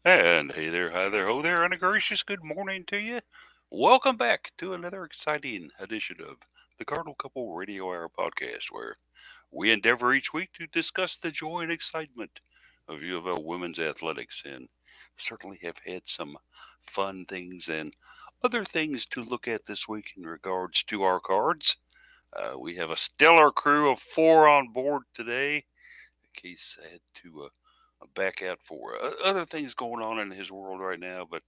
And hey there, hi there, ho there, and a gracious good morning to you. Welcome back to another exciting edition of the Cardinal Couple Radio Hour podcast, where we endeavor each week to discuss the joy and excitement of UofL women's athletics, and certainly have had some fun things and other things to look at this week in regards to our cards. We have a stellar crew of four on board today. Case had to back out for other things going on in his world right now, but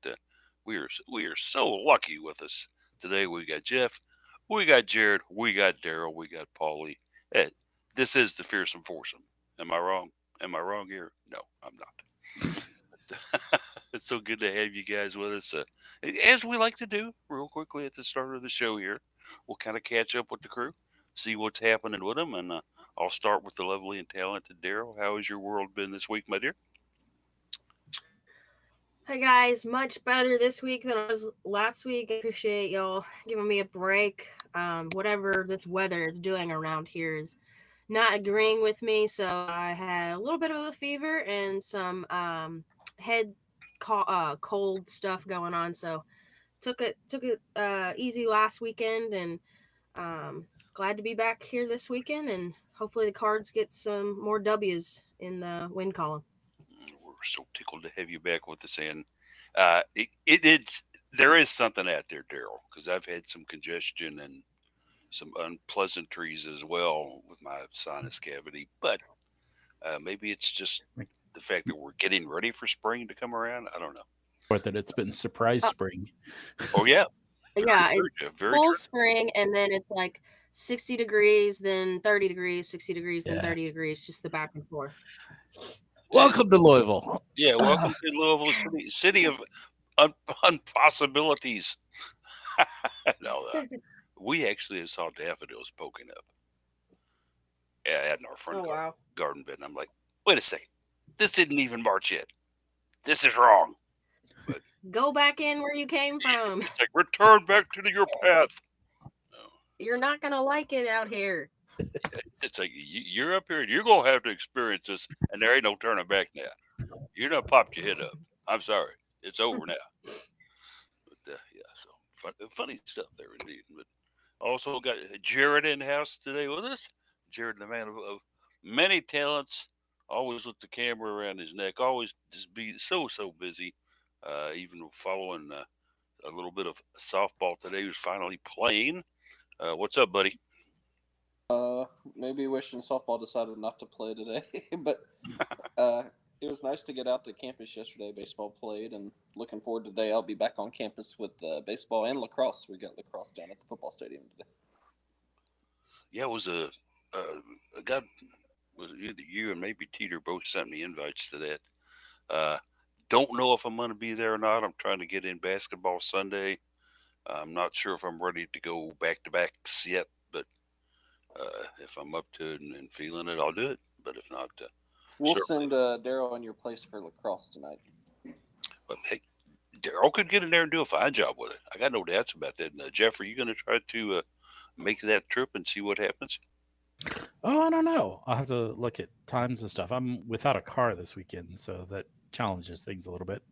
we are so lucky with us today. We got Jeff, we got Jared, we got Daryl, we got Paulie. Eh, this is the fearsome foursome. Am I wrong? Am I wrong here? No, I'm not. It's so good to have you guys with us. As we like to do, real quickly at the start of the show here, we'll kind of catch up with the crew, see what's happening with them, and I'll start with the lovely and talented Daryl. How has your world been this week, my dear? Hi guys, much better this week than I was last week. I appreciate y'all giving me a break. Whatever this weather is doing around here is not agreeing with me, so I had a little bit of a fever and some head cold stuff going on. So took it easy last weekend, and glad to be back here this weekend. And hopefully the Cards get some more W's in the win column. We're so tickled to have you back with us, and it's there is something out there, Daryl, because I've had some congestion and some unpleasantries as well with my sinus cavity, but maybe it's just the fact that we're getting ready for spring to come around. I don't know. Or that it's been surprise Uh, spring. Oh yeah, very yeah, it's true, Jeff. Very full true. spring, and then it's like 60 degrees, then 30 degrees, 60 degrees, then Yeah. 30 degrees, just the back and forth. Uh, Welcome to Louisville. yeah, welcome to Louisville, city of unpossibilities. No, we actually saw daffodils poking up in our front Oh, wow. garden bed, and I'm like, wait a second, this didn't even March yet. This is wrong. But Go back in where you came from. it's like return back to your path. No, You're not going to like it out here. it's like you're up here and you're gonna have to experience this, and there ain't no turning back now. You're not popped your head up. I'm sorry, it's over now. But yeah, so funny stuff there indeed. But also got Jared in house today with us. Jared, the man of many talents, always with the camera around his neck, always just be so busy. Even following a little bit of softball today. He was finally playing. What's up, buddy? Maybe wishing softball decided not to play today, but uh, it was nice to get out to campus yesterday. Baseball played, and looking forward today. I'll be back on campus with baseball and lacrosse. We got lacrosse down at the football stadium today. Yeah, it was a guy, was either you and maybe Teeter both sent me invites to that. Uh, don't know if I'm going to be there or not. I'm trying to get in basketball Sunday. I'm not sure if I'm ready to go back to backs yet, but if I'm up to it and feeling it, I'll do it. But if not, We'll certainly. send Daryl in your place for lacrosse tonight. But hey, Daryl could get in there and do a fine job with it. I got no doubts about that. And, Jeff, are you going to try to make that trip and see what happens? Oh, I don't know. I'll have to look at times and stuff. I'm without a car this weekend, so that challenges things a little bit.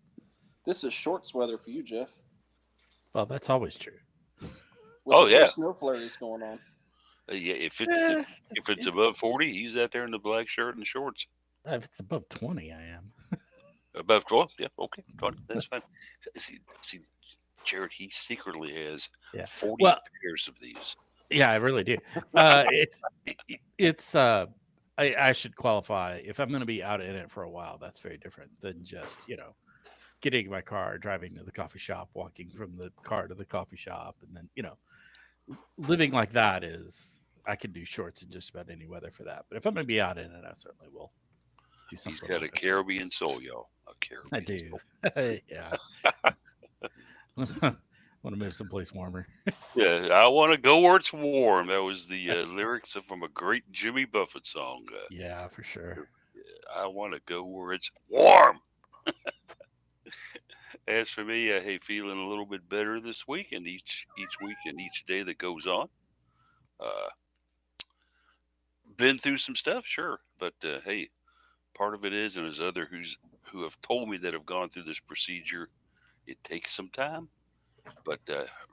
This is shorts weather for you, Jeff, Well, that's always true. with Oh the yeah, first snow flurries going on. Yeah. If it's if, Eh, if it's above 40, he's out there in the black shirt and shorts. if it's above 20, I am. Above 12, yeah, okay, 20, that's fine. See, Jared, he secretly has Yeah. 40 Well, pairs of these. yeah, I really do. It's I should qualify if I'm going to be out in it for a while. That's very different than just getting in my car, driving to the coffee shop, walking from the car to the coffee shop, and then living like that is I can do shorts in just about any weather for that. But if I'm going to be out in it, I certainly will do He's something got like a that. Caribbean soul, y'all. A I Caribbean do. soul. Yeah. Want to move someplace warmer. Yeah, I want to go where it's warm. That was the lyrics from a great Jimmy Buffett song. Yeah, for sure. I want to go where it's warm. As for me, hey, feeling a little bit better this week, and each week and each day that goes on. Uh, been through some stuff, sure, but hey, part of it is, and there's other who's who have told me that have gone through this procedure, it takes some time, but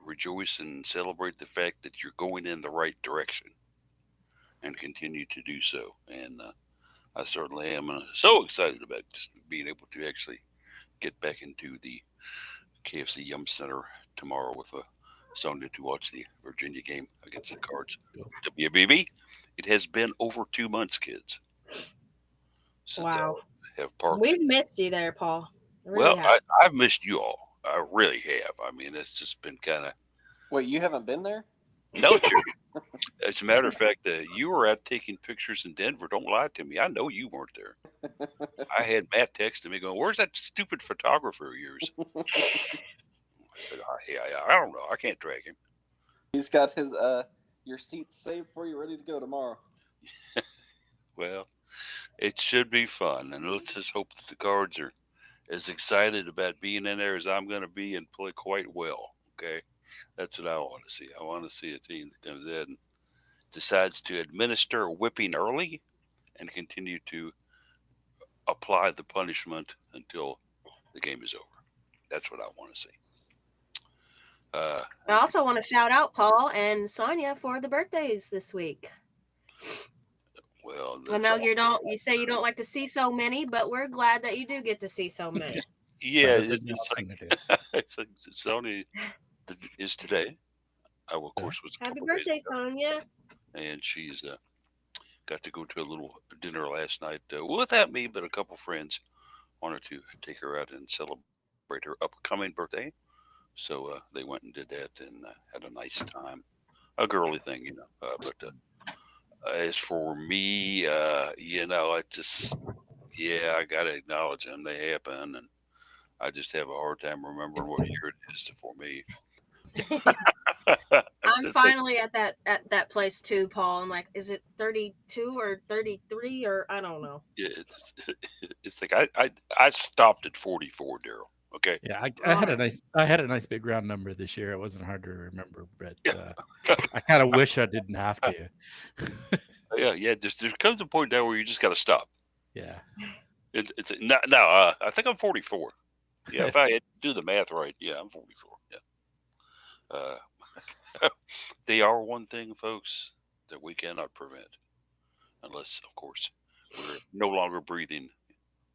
rejoice and celebrate the fact that you're going in the right direction and continue to do so. And I certainly am so excited about just being able to actually get back into the KFC Yum Center tomorrow with Sonia to watch the Virginia game against the Cards. Cool. WBB, it has been over 2 months, kids, since I Wow. have parked. We've missed you there, Paul. Really Well, have. I've missed you all. I really have. I mean, it's just been kind of Wait, you haven't been there? no, Jerry. As a matter of fact, you were out taking pictures in Denver. Don't lie to me. I know you weren't there. I had Matt texting me going, "Where's that stupid photographer of yours?" I said, I don't know. I can't track him. He's got his your seats saved for you, ready to go tomorrow. Well, it should be fun, and let's just hope that the Cards are as excited about being in there as I'm going to be and play quite well. Okay, that's what I want to see. I want to see a team that comes in and decides to administer a whipping early and continue to apply the punishment until the game is over. That's what I want to see. I also want to shout out Paul and Sonia for the birthdays this week. Well, I know you say you don't like to see so many, but we're glad that you do get to see so many. Yeah, Better than the it's like alternative. it's like Sony is today. I, of course, was a Happy couple days birthday, ago, Sonia. and she's got to go to a little dinner last night without me, but a couple friends wanted to take her out and celebrate her upcoming birthday. So they went and did that and had a nice time. A girly thing, but as for me, I just, yeah, I got to acknowledge them. They happen, and I just have a hard time remembering what year it is for me. I'm It's like, finally at that place too, Paul. I'm like, is it 32 or 33 or I don't know. yeah, it's like I stopped at 44, Daryl. Okay. Yeah, I had a nice big round number this year. It wasn't hard to remember, but Yeah. I kind of wish I didn't have to. Yeah. There comes a point now where you just got to stop. Yeah. It's now. I think I'm 44. Yeah, if I had to do the math right, yeah, I'm 44. Yeah. They are one thing, folks, that we cannot prevent, unless, of course, we're no longer breathing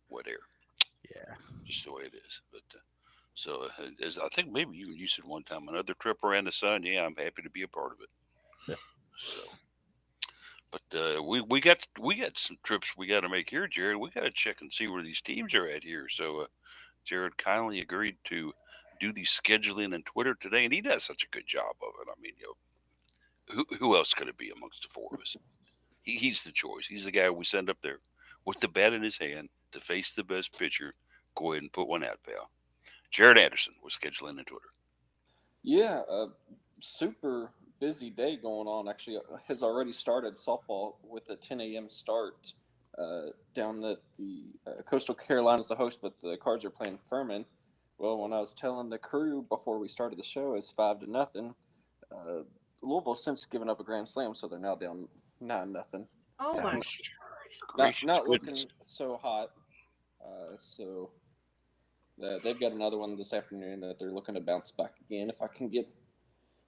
wet air. Yeah. Just the way it is. But so, as I think maybe you said one time, another trip around the sun. Yeah, I'm happy to be a part of it. Yeah. So, but we got some trips we got to make here, Jared. We got to check and see where these teams are at here. So, Jared kindly agreed to do the scheduling and Twitter today, and he does such a good job of it. I mean, who else could it be amongst the four of us? He's the choice. He's the guy we send up there with the bat in his hand to face the best pitcher. Go ahead and put one out, pal. Jared Anderson with scheduling and Twitter. Yeah, super busy day going on. Actually, has already started softball with a 10 a.m. start down at the Coastal Carolinas, the host, but the Cards are playing Furman. Well, when I was telling the crew before we started the show, it's 5-0. Louisville's since given up a grand slam, so they're now down 9-0. Oh Yeah, my not looking goodness. so hot. So they've got another one this afternoon that they're looking to bounce back again. If I can get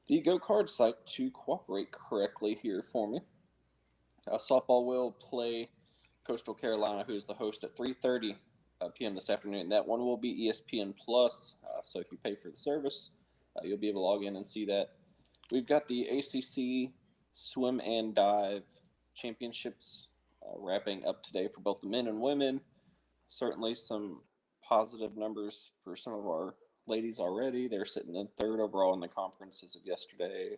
the Go Card site to cooperate correctly here for me. Softball will play Coastal Carolina, who is the host, at 3:30 p.m. this afternoon. That one will be ESPN Plus, so if you pay for the service, you'll be able to log in and see that. We've got the ACC Swim and Dive Championships wrapping up today for both the men and women. Certainly some positive numbers for some of our ladies already. They're sitting in third overall in the conference as of yesterday.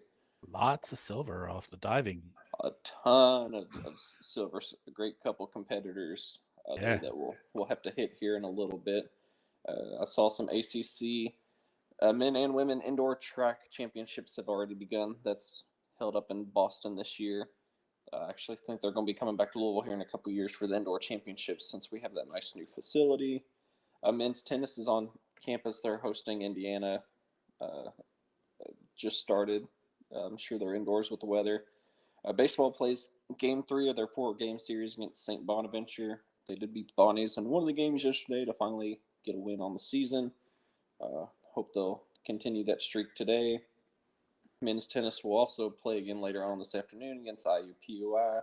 Lots of silver off the diving. A ton of silver. A great couple competitors there that we'll have to hit here in a little bit. I saw some ACC men and women indoor track championships have already begun. That's held up in Boston this year. I actually think they're going to be coming back to Louisville here in a couple years for the indoor championships since we have that nice new facility. Men's tennis is on campus. They're hosting Indiana. Just started. I'm sure they're indoors with the weather. Baseball plays game 3 of their 4-game series against St. Bonaventure. they did beat the Bonnies in one of the games yesterday to finally get a win on the season. Hope they'll continue that streak today. Men's tennis will also play again later on this afternoon against IUPUI.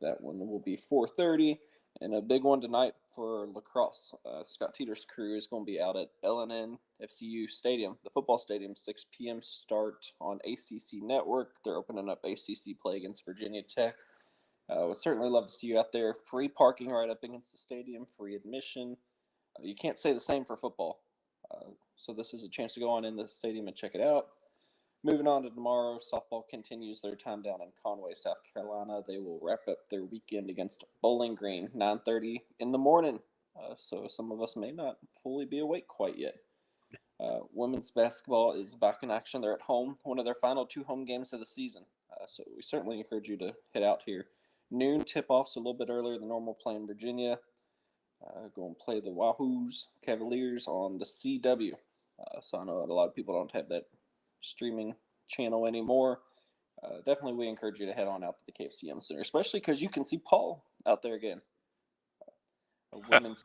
That one will be 4:30, and a big one tonight for lacrosse. Scott Teeter's crew is going to be out at LNN FCU Stadium, the football stadium, 6 p.m. start on ACC Network. They're opening up ACC play against Virginia Tech. Would certainly love to see you out there. Free parking right up against the stadium, free admission. You can't say the same for football. So this is a chance to go on in the stadium and check it out. Moving on to tomorrow, softball continues their time down in Conway, South Carolina. They will wrap up their weekend against Bowling Green, 9:30 in the morning. So some of us may not fully be awake quite yet. Women's basketball is back in action. They're at home, one of their final 2 home games of the season. So we certainly encourage you to head out here. Noon tip-offs a little bit earlier than normal, playing Virginia. Go and play the Wahoos Cavaliers on the CW. So I know a lot of people don't have that streaming channel anymore. Definitely we encourage you to head on out to the KFCM Center, especially because you can see Paul out there again. Women's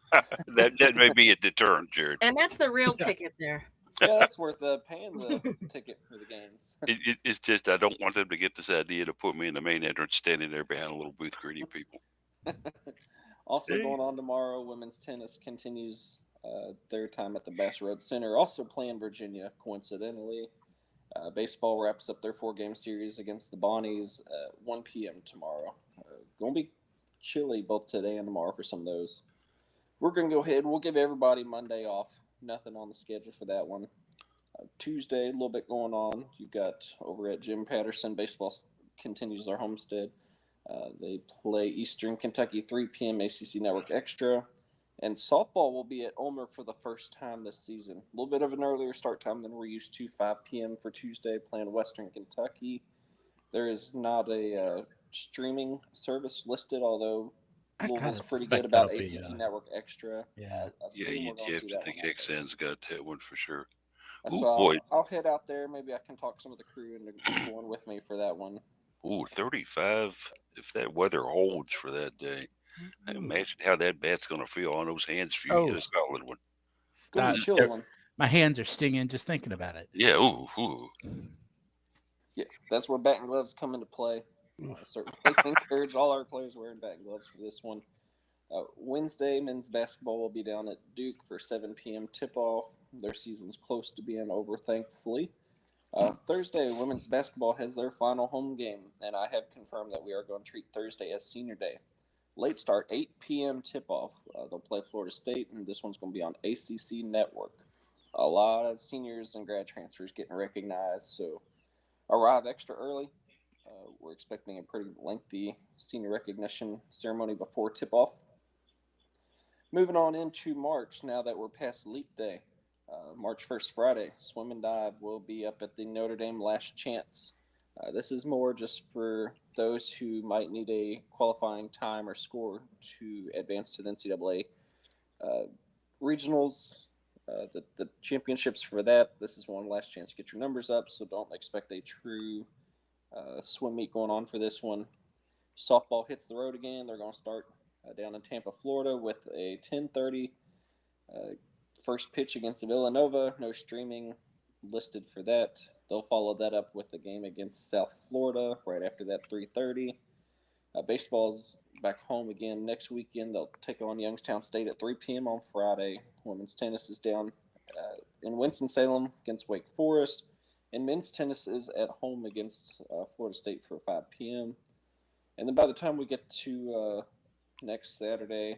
that may be a deterrent, Jared. And that's the real ticket there. Yeah, that's worth paying the ticket for the games. It's just I don't want them to get this idea to put me in the main entrance standing there behind a little booth greeting people. Also going on tomorrow, women's tennis continues their time at the Bass Road Center. Also playing Virginia, coincidentally. Baseball wraps up their 4-game series against the Bonnies at 1 p.m. tomorrow. Going to be chilly both today and tomorrow for some of those. We're going to go ahead. We'll give everybody Monday off. Nothing on the schedule for that one. Tuesday, a little bit going on. You've got over at Jim Patterson, baseball continues their homestead. They play Eastern Kentucky, 3 p.m. ACC Network Extra. And softball will be at Ulmer for the first time this season. A little bit of an earlier start time than we're used to, 5 p.m. for Tuesday, playing Western Kentucky. There is not a streaming service listed, although Louisville's pretty good about ACC Network Extra. Yeah. You have to think XN's got that one for sure. So boy. I'll head out there. Maybe I can talk some of the crew into going with me for that one. 35 if that weather holds for that day. I imagine how that bat's going to feel on those hands if you get a solid one. My hands are stinging just thinking about it. Yeah, ooh. Yeah, that's where batting gloves come into play. Certainly encourage all our players wearing batting gloves for this one. Wednesday, men's basketball will be down at Duke for 7 p.m. tip-off. Their season's close to being over, thankfully. Thursday, women's basketball has their final home game, and I have confirmed that we are going to treat Thursday as senior day. Late start, 8 p.m. tip-off. They'll play Florida State, and this one's going to be on ACC Network. A lot of seniors and grad transfers getting recognized, so arrive extra early. We're expecting a pretty lengthy senior recognition ceremony before tip-off. Moving on into March, now that we're past Leap Day. March 1st, Friday, swim and dive will be up at the Notre Dame Last Chance. This is more just for those who might need a qualifying time or score to advance to the NCAA regionals. The championships for that, this is one last chance to get your numbers up, so don't expect a true swim meet going on for this one. Softball hits the road again. They're going to start down in Tampa, Florida with a 10:30 first pitch against Villanova. No streaming listed for that. They'll follow that up with the game against South Florida right after that, 3:30. Baseball's back home again next weekend. They'll take on Youngstown State at 3 p.m. on Friday. Women's tennis is down in Winston-Salem against Wake Forest. And men's tennis is at home against Florida State for 5 p.m. And then by the time we get to next Saturday,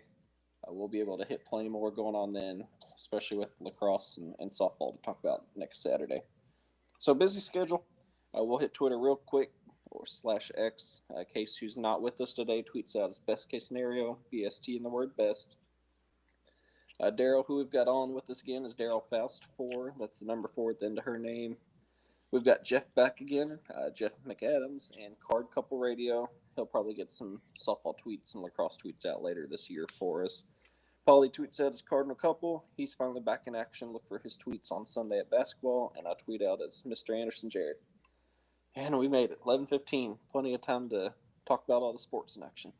we'll be able to hit plenty more going on then, especially with lacrosse and softball to talk about next Saturday. So busy schedule. We'll hit Twitter real quick, or /X. Case, who's not with us today, tweets out his best case scenario, BST in the word best. Daryl, who we've got on with us again, is Daryl Faust 4. That's the number 4 at the end of her name. We've got Jeff back again, Jeff McAdams, and Card Couple Radio. He'll probably get some softball tweets and lacrosse tweets out later this year for us. Paulie tweets out his Cardinal Couple. He's finally back in action. Look for his tweets on Sunday at basketball. And I tweet out as Mr. Anderson Jared. And we made it, 11:15. Plenty of time to talk about all the sports in action.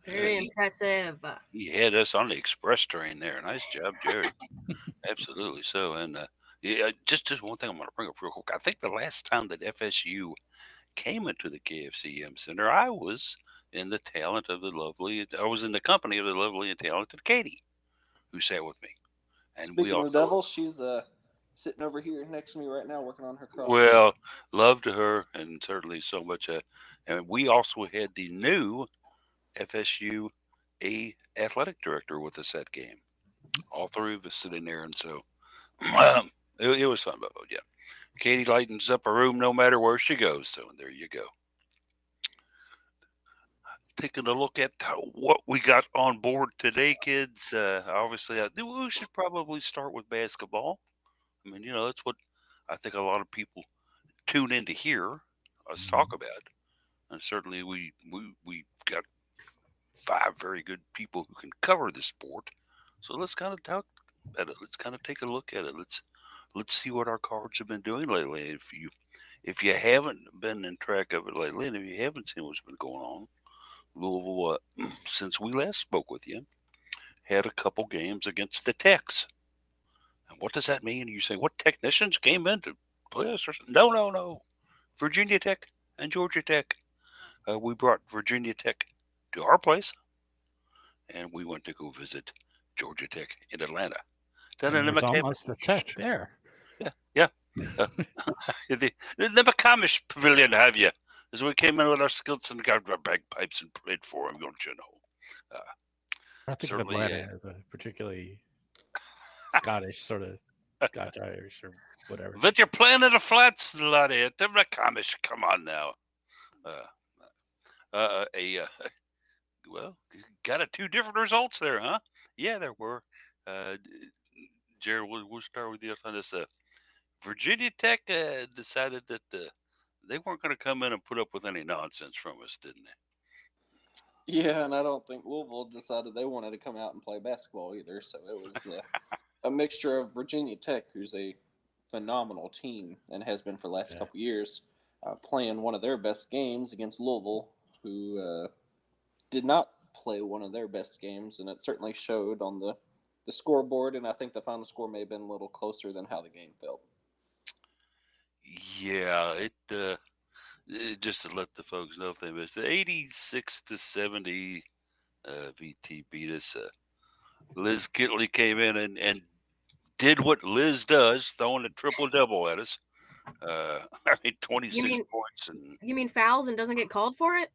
Very He, impressive. he had us on the express train there. Nice job, Jared. Absolutely so. And yeah, just one thing I'm going to bring up real quick. I think the last time that FSU came into the KFCM Center, I was in the talent of the lovely. I was in the company of the lovely and talented Katie, who sat with me, and we Speaking of the also, devil, she's sitting over here next to me right now, working on her crossword. well, love to her, and certainly so much. And we also had the new FSU athletic director with us that game. All three of us sitting there, and so it was fun. But yeah, Katie lightens up a room no matter where she goes. So there you go. Taking a look at what we got on board today, kids. Obviously, I think we should probably start with basketball. I mean, that's what I think a lot of people tune in to hear us talk about. And certainly, we got five very good people who can cover the sport. So let's kind of talk about it. Let's kind of take a look at it. Let's see what our cards have been doing lately. If you haven't been in track of it lately, and if you haven't seen what's been going on, Louisville, since we last spoke with you, had a couple games against the Techs. And what does that mean? You say, what technicians came in to play us? No, no, no. Virginia Tech and Georgia Tech. We brought Virginia Tech to our place, and we went to go visit Georgia Tech in Atlanta. Then And in the there's McCamish, almost a tech there. yeah, yeah. Uh, the McCamish Pavilion, have you? As we came in with our skilts and got our bagpipes and played for him, don't you know? I think of Certainly, Atlanta as a particularly Scottish sort of Scotch Irish or whatever. but you're playing at the flats, laddie. At the McCamish, come on now. Uh, a well, got two different results there, huh? Yeah, there were. Uh, Jared, we'll start with you on this. Virginia Tech decided that they weren't going to come in and put up with any nonsense from us, didn't they? Yeah, and I don't think Louisville decided they wanted to come out and play basketball either. So it was a mixture of Virginia Tech, who's a phenomenal team and has been for the last Yeah. couple years, playing one of their best games against Louisville, who did not play one of their best games, and it certainly showed on the scoreboard. And I think the final score may have been a little closer than how the game felt. Yeah, just to let the folks know if they missed it, 86-70. VT beat us. Liz Kitley came in and did what Liz does, throwing a triple double at us. I mean, 26 mean- points and You mean fouls and doesn't get called for it?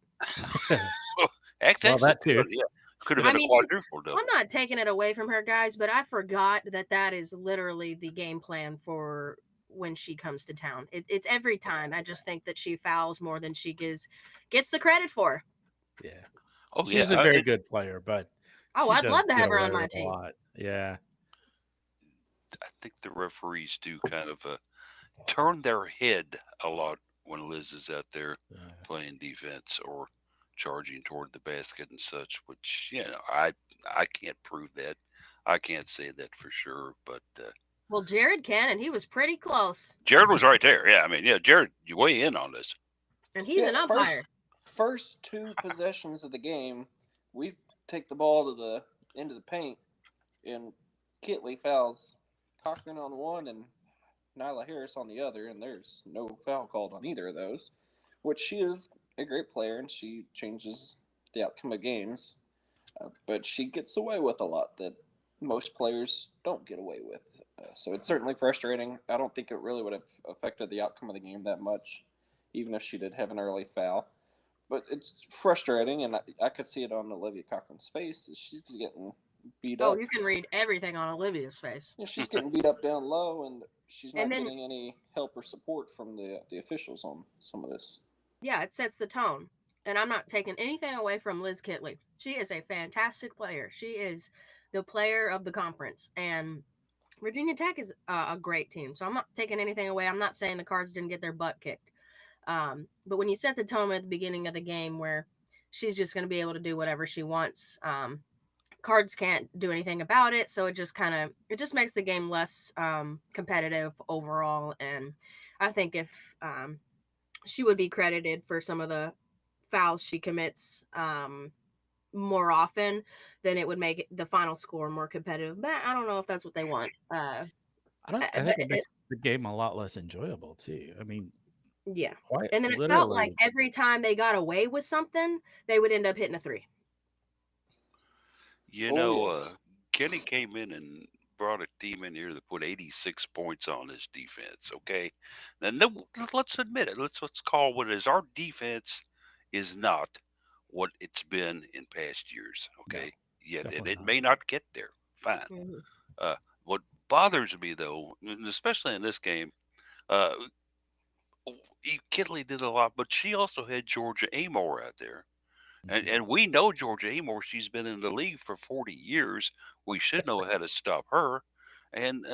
actually, that too. yeah, could have I been a mean, quadruple double. I'm not taking it away from her, guys, but I forgot that is literally the game plan for when she comes to town. It's every time. I just think that she fouls more than she gets the credit for. Yeah. Oh She's yeah, a very good player, but Oh, she I'd does love to get have her away on my with a team. lot. Yeah. I think the referees do kind of turn their head a lot when Liz is out there playing defense or charging toward the basket and such. Which I can't prove that. I can't say that for sure, but Well, Jared can, and he was pretty close. Jared was right there. Yeah, I mean, yeah, Jared, you weigh in on this. And he's an umpire. First two possessions of the game, we take the ball to the end of the paint, and Kitley fouls Cochran on one and Nyla Harris on the other, and there's no foul called on either of those, which she is a great player and she changes the outcome of games. But she gets away with a lot that most players don't get away with. So it's certainly frustrating. I don't think it really would have affected the outcome of the game that much, even if she did have an early foul. But it's frustrating, and I could see it on Olivia Cochran's face. She's getting beat up. Oh, you can read everything on Olivia's face. Yeah, she's getting beat up down low, and she's not And then- getting any help or support from the officials on some of this. Yeah, it sets the tone. And I'm not taking anything away from Liz Kitley. She is a fantastic player. She is the player of the conference. And Virginia Tech is a great team. So I'm not taking anything away. I'm not saying the Cards didn't get their butt kicked. But when you set the tone at the beginning of the game where she's just going to be able to do whatever she wants, Cards can't do anything about it. So it just makes the game less competitive overall. And I think if she would be credited for some of the fouls she commits more often, then it would make the final score more competitive. But I don't know if that's what they want. I think it makes the game a lot less enjoyable too. I mean, Yeah. quite And then it felt like literally. every time they got away with something, they would end up hitting a 3. You Oh, know, yes. Kenny came in and brought a team in here that put 86 points on his defense. Okay, now no, let's admit it. Let's call what it is. Our defense is not what it's been in past years. No, Okay, yeah, and definitely it not. may not get there. Fine. Mm-hmm. What bothers me though, and especially in this game, uh, Kinley did a lot, but she also had Georgia Amore out there. And Mhm. and we know Georgia Amore, she's been in the league for 40 years. We should know how to stop her. And,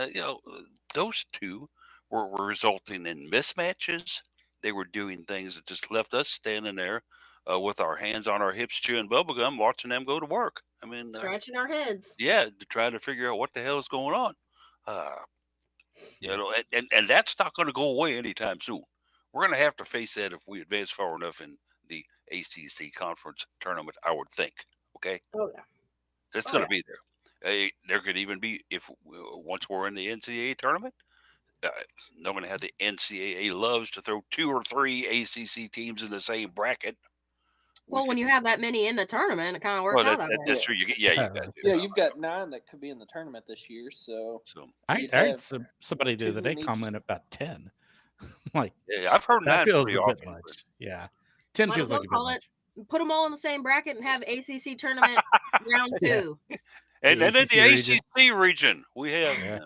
those two were resulting in mismatches. They were doing things that just left us standing there with our hands on our hips chewing bubblegum, watching them go to work. I mean, Scratching our heads. yeah, to try to figure out what the hell is going on. Uh, Yeah. and that's not going to go away anytime soon. We're going to have to face that if we advance far enough in the ACC conference tournament, I would think. Okay, Oh yeah. it's Oh going yeah. to be there. There could even be if once we're in the NCAA tournament, uh, I'm going to have the NCAA loves to throw 2 or 3 ACC teams in the same bracket. We Well, when could. you have that many in the tournament, it kind of works Well, out that way. that's Yeah. true. You got to. Yeah, you've got 9 that could be in the tournament this year, so So I you'd I had have somebody the 2 other day in each. comment about 10. Like yeah, I've heard that 9 feels pretty a bit often, but much. Yeah, 10 Might as feels well like a bit call it. much. Put them all in the same bracket and have ACC tournament round Yeah, 2. and the then in the ACC region. ACC region, we have Yeah,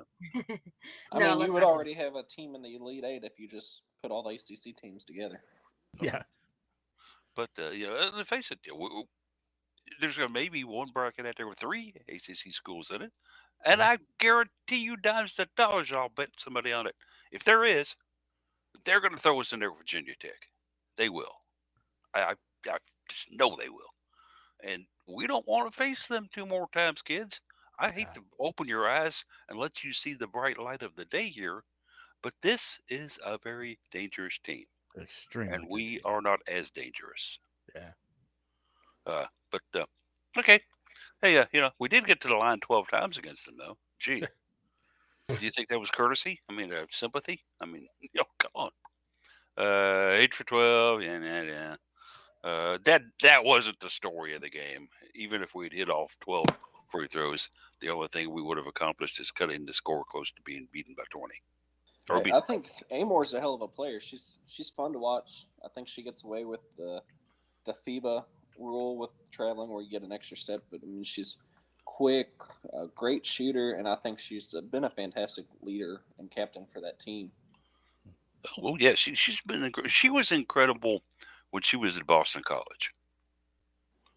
I No, mean, you let's would not do already have a team in the Elite 8 if you just put all the ACC teams together. yeah, But let's face it, there's going to maybe one bracket out there with 3 ACC schools in it, and yeah. I guarantee you, dimes to dollars, I'll bet somebody on it. If there is, they're going to throw us in there with Virginia Tech. They will. I just know they will, and we don't want to face them 2 more times, kids. I hate Yeah. to open your eyes and let you see the bright light of the day here, but this is a very dangerous team, Extremely and good we team. are not as dangerous. Yeah, But okay. Hey, we did get to the line 12 times against them, though. Gee, do you think that was courtesy? I mean, sympathy? I mean, come on. 8 for 12. Yeah, yeah, yeah. That wasn't the story of the game. Even if we'd hit off 12 free throws, the only thing we would have accomplished is cutting the score close to being beaten by 20. Or Right. beaten I by think Amore's a hell of a player. She's fun to watch. I think she gets away with the FIBA rule with traveling where you get an extra step, but I mean she's quick, a great shooter, and I think she's been a fantastic leader and captain for that team. Well, yeah, she's been she was incredible when she was at Boston College,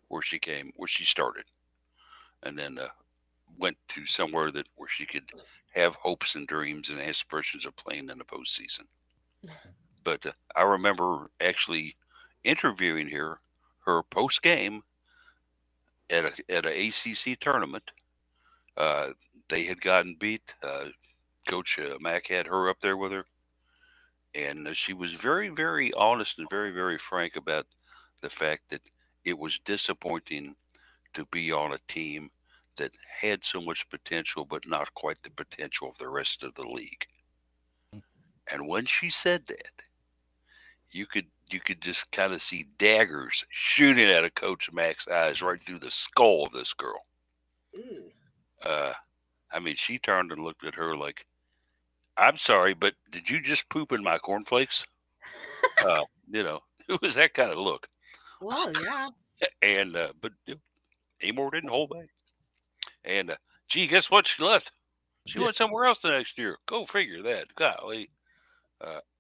where she started, and then went to somewhere where she could have hopes and dreams and aspirations of playing in the postseason. But I remember actually interviewing her post game at a ACC tournament. Uh, they had gotten beat. Coach Mack had her up there with her, and she was very, very honest and very, very frank about the fact that it was disappointing to be on a team that had so much potential, but not quite the potential of the rest of the league. And when she said that, you could just kind of see daggers shooting out of Coach Mack's eyes right through the skull of this girl. Ooh. Uh, I mean, she turned and looked at her like, "I'm sorry, but did you just poop in my cornflakes?" Uh, it was that kind of look. Well, yeah. And but Amore didn't hold back. And gee, guess what? She left. She yeah, went somewhere else the next year. Go figure that. Golly.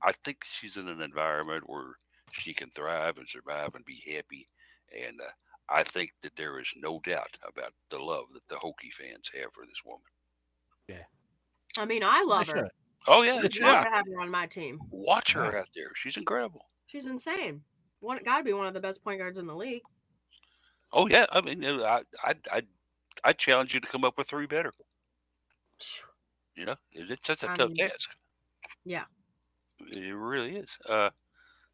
I think she's in an environment where she can thrive and survive and be happy. And I think that there is no doubt about the love that the Hokie fans have for this woman. yeah. I mean, I They love her. should. Oh, yeah. I'd It love should. to have her on my team. Watch Yeah. her out there. She's incredible. She's insane. Got to be one of the best point guards in the league. Oh, yeah. I mean, I challenge you to come up with 3 better. That's a I tough mean, task. yeah. It really is.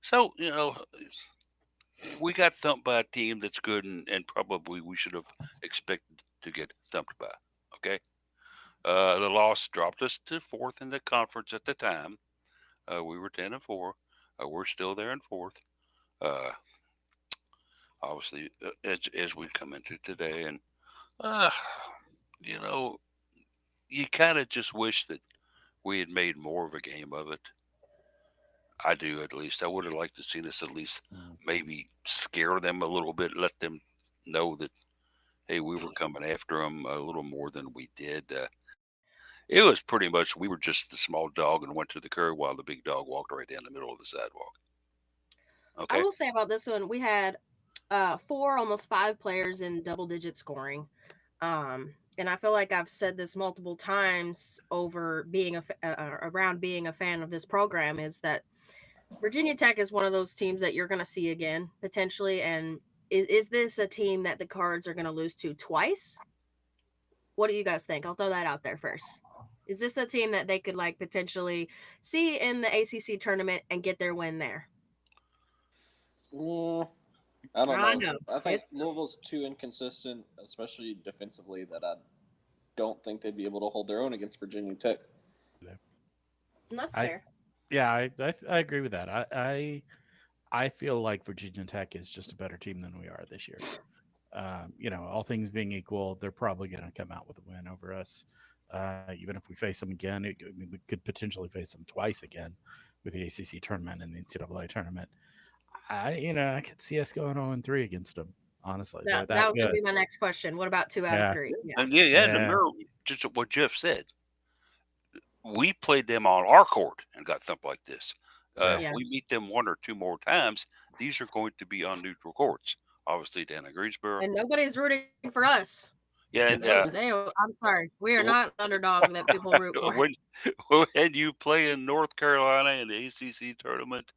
So, we got thumped by a team that's good and probably we should have expected to get thumped by. Okay. The loss dropped us to fourth in the conference at the time. We were 10-4. We're still there in fourth. Uh, obviously, as we come into today, and uh, you know, you kind of just wish that we had made more of a game of it. I do, at least. I would have liked to seen us at least Mm. maybe scare them a little bit, let them know that hey, we were coming after them a little more than we did. It was pretty much we were just the small dog and went to the curb while the big dog walked right down the middle of the sidewalk. I Okay. will say about this one, we had four, almost five players in double digit scoring. And I feel like I've said this multiple times over being around being a fan of this program is that Virginia Tech is one of those teams that you're going to see again potentially. And is this a team that the Cards are going to lose to twice? What do you guys think? I'll throw that out there first. Is this a team that they could like potentially see in the ACC tournament and get their win there? Mm, I don't I know. know I think it's Louisville's too inconsistent, especially defensively, that I don't think they'd be able to hold their own against Virginia Tech. that's I fair. yeah, I agree with that. I feel like Virginia Tech is just a better team than we are this year. All things being equal, they're probably going to come out with a win over us. Even if we face them again, I mean, we could potentially face them twice again with the ACC tournament and the NCAA tournament. I could see us going 0-3 against them. Honestly, they're That that was going to good. be my next question. What about 2 out of Yeah, 3? Yeah. And yeah, yeah, the yeah, mirror, just what Jeff said. We played them on our court and got thumped like this. yeah, If Yeah. we meet them one or two more times, these are going to be on neutral courts. Obviously, down in Greensboro. And nobody's rooting for us. Yeah, and I'm sorry. We are w- not an underdog that people root for. when when you play in North Carolina in the ACC tournament,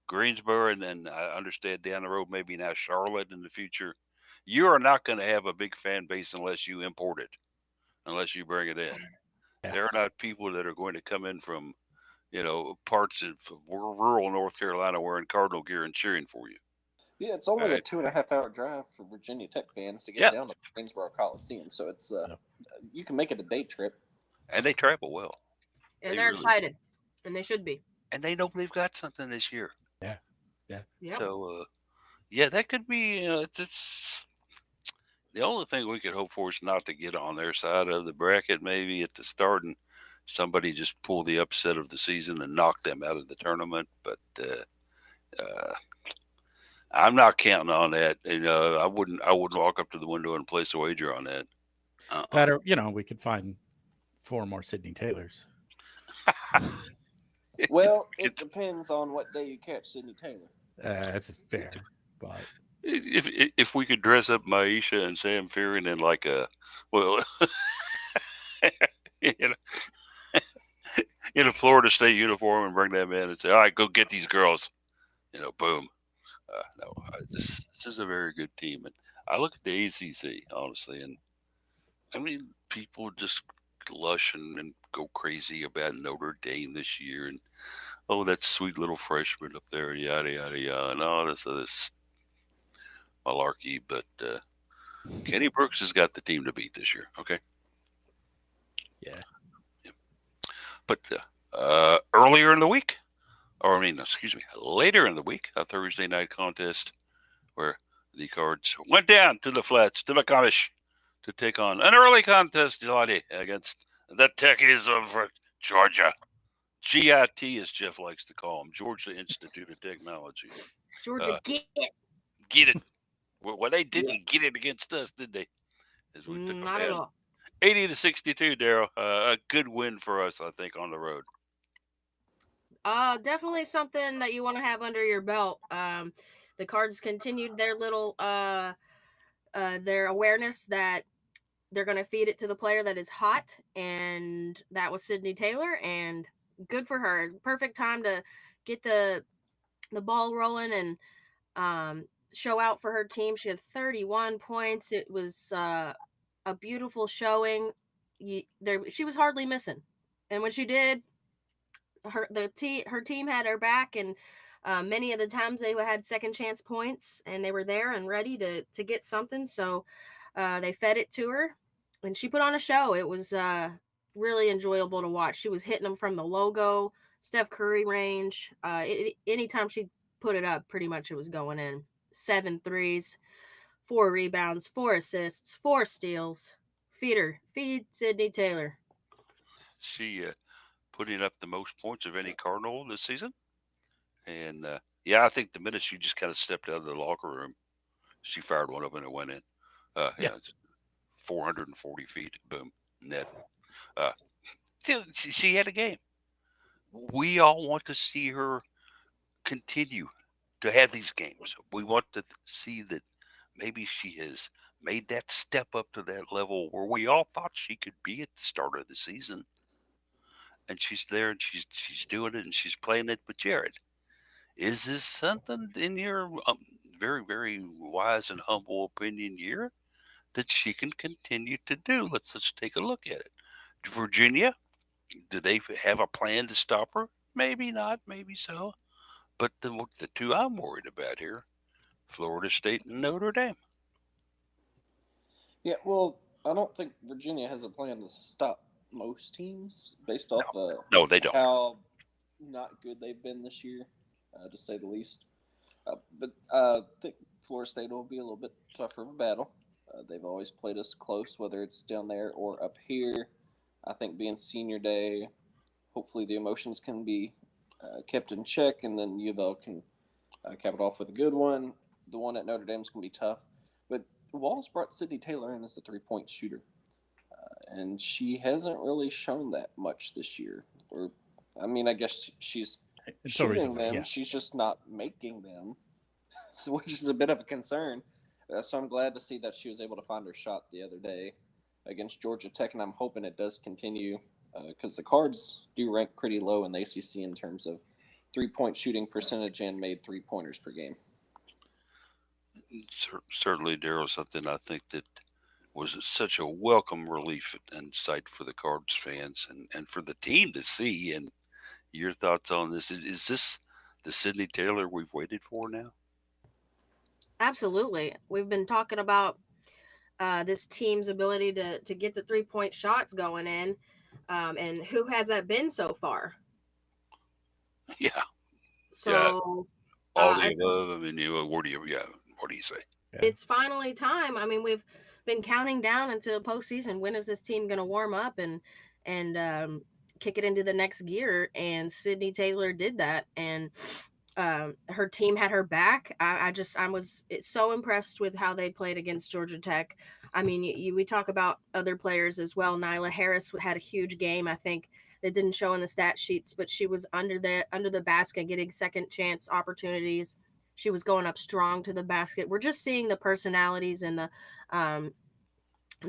Greensboro, and then I understand down the road maybe now Charlotte in the future, you are not going to have a big fan base unless you import it, unless you bring it in. yeah. There are not people that are going to come in from parts of rural North Carolina wearing Cardinal gear and cheering for you. Yeah, it's All only a right. 2.5 hour drive for Virginia Tech fans to get Yeah, down to Greensboro Coliseum, so it's Yep. you can make it a day trip. and they travel well. And They they're really do. excited. And they should be. And they know they've got something this year. Yeah, yeah. Yep. So, yeah, that could be. It's the only thing we could hope for is not to get on their side of the bracket. Maybe at the start and somebody just pull the upset of the season and knock them out of the tournament. But uh, I'm not counting on that. I wouldn't. I wouldn't walk up to the window and place a wager on that. Uh-uh. That we could find 4 more Sydney Taylors. Well, it It's- depends on what day you catch Sidney Taylor. That's fair, but if we could dress up Maisha and Sam Fearing in like a well, you know, in a Florida State uniform and bring them in and say, "All right, go get these girls." Boom. No, this is a very good team, and I look at the ACC honestly, and I mean, people just lush and go crazy about Notre Dame this year, and oh, that sweet little freshman up there, yada yada yada, and all this malarkey. But Kenny Brooks has got the team to beat this year. Okay, yeah. but earlier in the week, or I mean, excuse me, later in the week, a Thursday night contest where the Cards went down to the flats to McComish to take on an early contest against the Techies of Georgia. GIT, as Jeff likes to call them, Georgia Institute of Technology. Georgia, get it. Get it? Well, they didn't get it against us, did they? As we took them Not at down all. 80-62, Daryl. A good win for us, I think, on the road. Definitely something that you want to have under your belt. The Cards continued their little their awareness that they're going to feed it to the player that is hot, and that was Sydney Taylor. And good for her. Perfect time to get the ball rolling and show out for her team. She had 31 points. It was a beautiful showing. She was hardly missing, and when she did, her team had her back, and Many of the times they had second chance points and they were there and ready to get something. So they fed it to her and she put on a show. It was really enjoyable to watch. She was hitting them from the logo, Steph Curry range. Anytime she put it up, pretty much it was going in. 7 threes, 4 rebounds, 4 assists, 4 steals. Feed Sydney Taylor. She putting up the most points of any Cardinal this season. And yeah, I think the minute she just kind of stepped out of the locker room, she fired one up and it went in. Yeah. 440 feet, boom, net. Uh, she had a game. We all want to see her continue to have these games. We want to see that maybe she has made that step up to that level where we all thought she could be at the start of the season. And she's there and she's doing it and she's playing it. But Jared, is this something in your very, very wise and humble opinion here that she can continue to do? Let's take a look at it. Virginia, do they have a plan to stop her? Maybe not, maybe so. But the two I'm worried about here, Florida State and Notre Dame. Yeah, well, I don't think Virginia has a plan to stop most teams based off No, they don't. how not good they've been this year, to say the least. But I think Florida State will be a little bit tougher of a battle. They've always played us close, whether it's down there or up here. I think being senior day, hopefully the emotions can be kept in check, and then UofL can cap it off with a good one. The one at Notre Dame's going to be tough. But Walls brought Sydney Taylor in as a 3-point shooter, and she hasn't really shown that much this year. Or, I mean, I guess she's shooting them. Yeah. She's just not making them, which is a bit of a concern. So I'm glad to see that she was able to find her shot the other day against Georgia Tech, and I'm hoping it does continue because the Cards do rank pretty low in the ACC in terms of 3-point shooting percentage and made 3-pointers per game. Certainly, Daryl, something I think that was such a welcome relief and sight for the Cards fans and for the team to see. And your thoughts on this? Is this the Sydney Taylor we've waited for now? Absolutely. We've been talking about this team's ability to get the 3-point shots going in. And who has that been so far? Yeah. So All the I above. I mean, what do you say? it's finally time. I mean, we've been counting down until postseason. When is this team going to warm up and kick it into the next gear? And Sydney Taylor did that, and her team had her back. I was so impressed with how they played against Georgia Tech. I mean, we talk about other players as well. Nyla Harris had a huge game. I think it didn't show in the stat sheets, but she was under the basket, getting second chance opportunities. She was going up strong to the basket. We're just seeing the personalities and the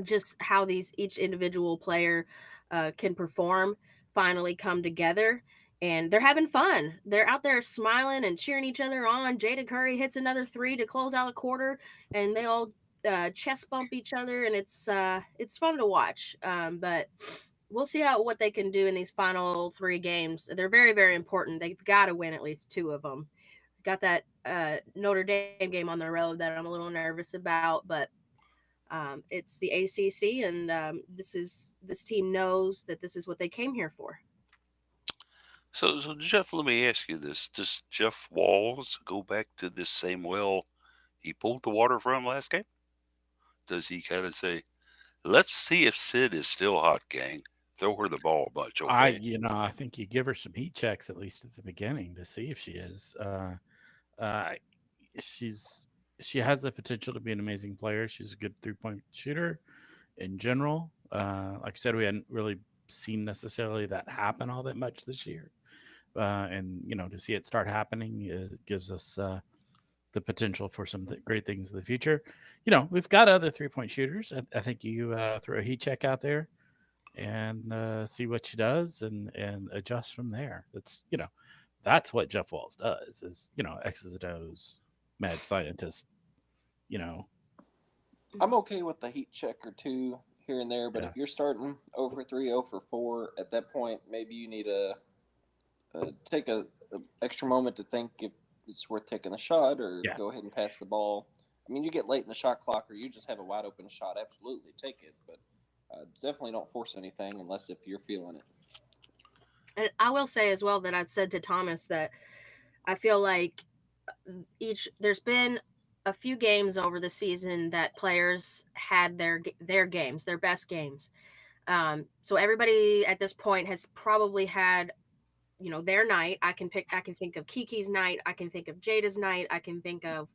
just how each individual player can perform finally come together, and they're having fun. They're out there smiling and cheering each other on. Jada Curry hits another 3 to close out a quarter, and they all chest bump each other, and it's fun to watch. But we'll see what they can do in these final 3 games. They're very, very important. They've got to win at least 2 of them. Got that Notre Dame game on the road that I'm a little nervous about, but it's the ACC, and this team knows that this is what they came here for. So Jeff, let me ask you this: does Jeff Walls go back to this same well he pulled the water from last game? Does he kind of say, "Let's see if Sid is still hot, gang. Throw her the ball a bunch, okay?" I think you give her some heat checks at least at the beginning to see if she is. She has the potential to be an amazing player. She's a good 3-point shooter in general. Like I said, we hadn't really seen necessarily that happen all that much this year. And to see it start happening, it gives us the potential for some great things in the future. We've got other 3-point shooters. I think you throw a heat check out there and see what she does and adjust from there. That's what Jeff Walls does is, X's and O's, mad scientist, I'm okay with the heat check or 2 here and there, but Yeah. if you're starting 0 for 3, 0 for 4, at that point, maybe you need to take a extra moment to think if it's worth taking a shot or Yeah. go ahead and pass the ball. I mean, you get late in the shot clock or you just have a wide open shot, absolutely take it, but definitely don't force anything unless if you're feeling it. And I will say as well that I'd said to Thomas that I feel like there's been a few games over the season that players had their games, their best games. So everybody at this point has probably had, their night. I can think of Kiki's night. I can think of Jada's night. I can think of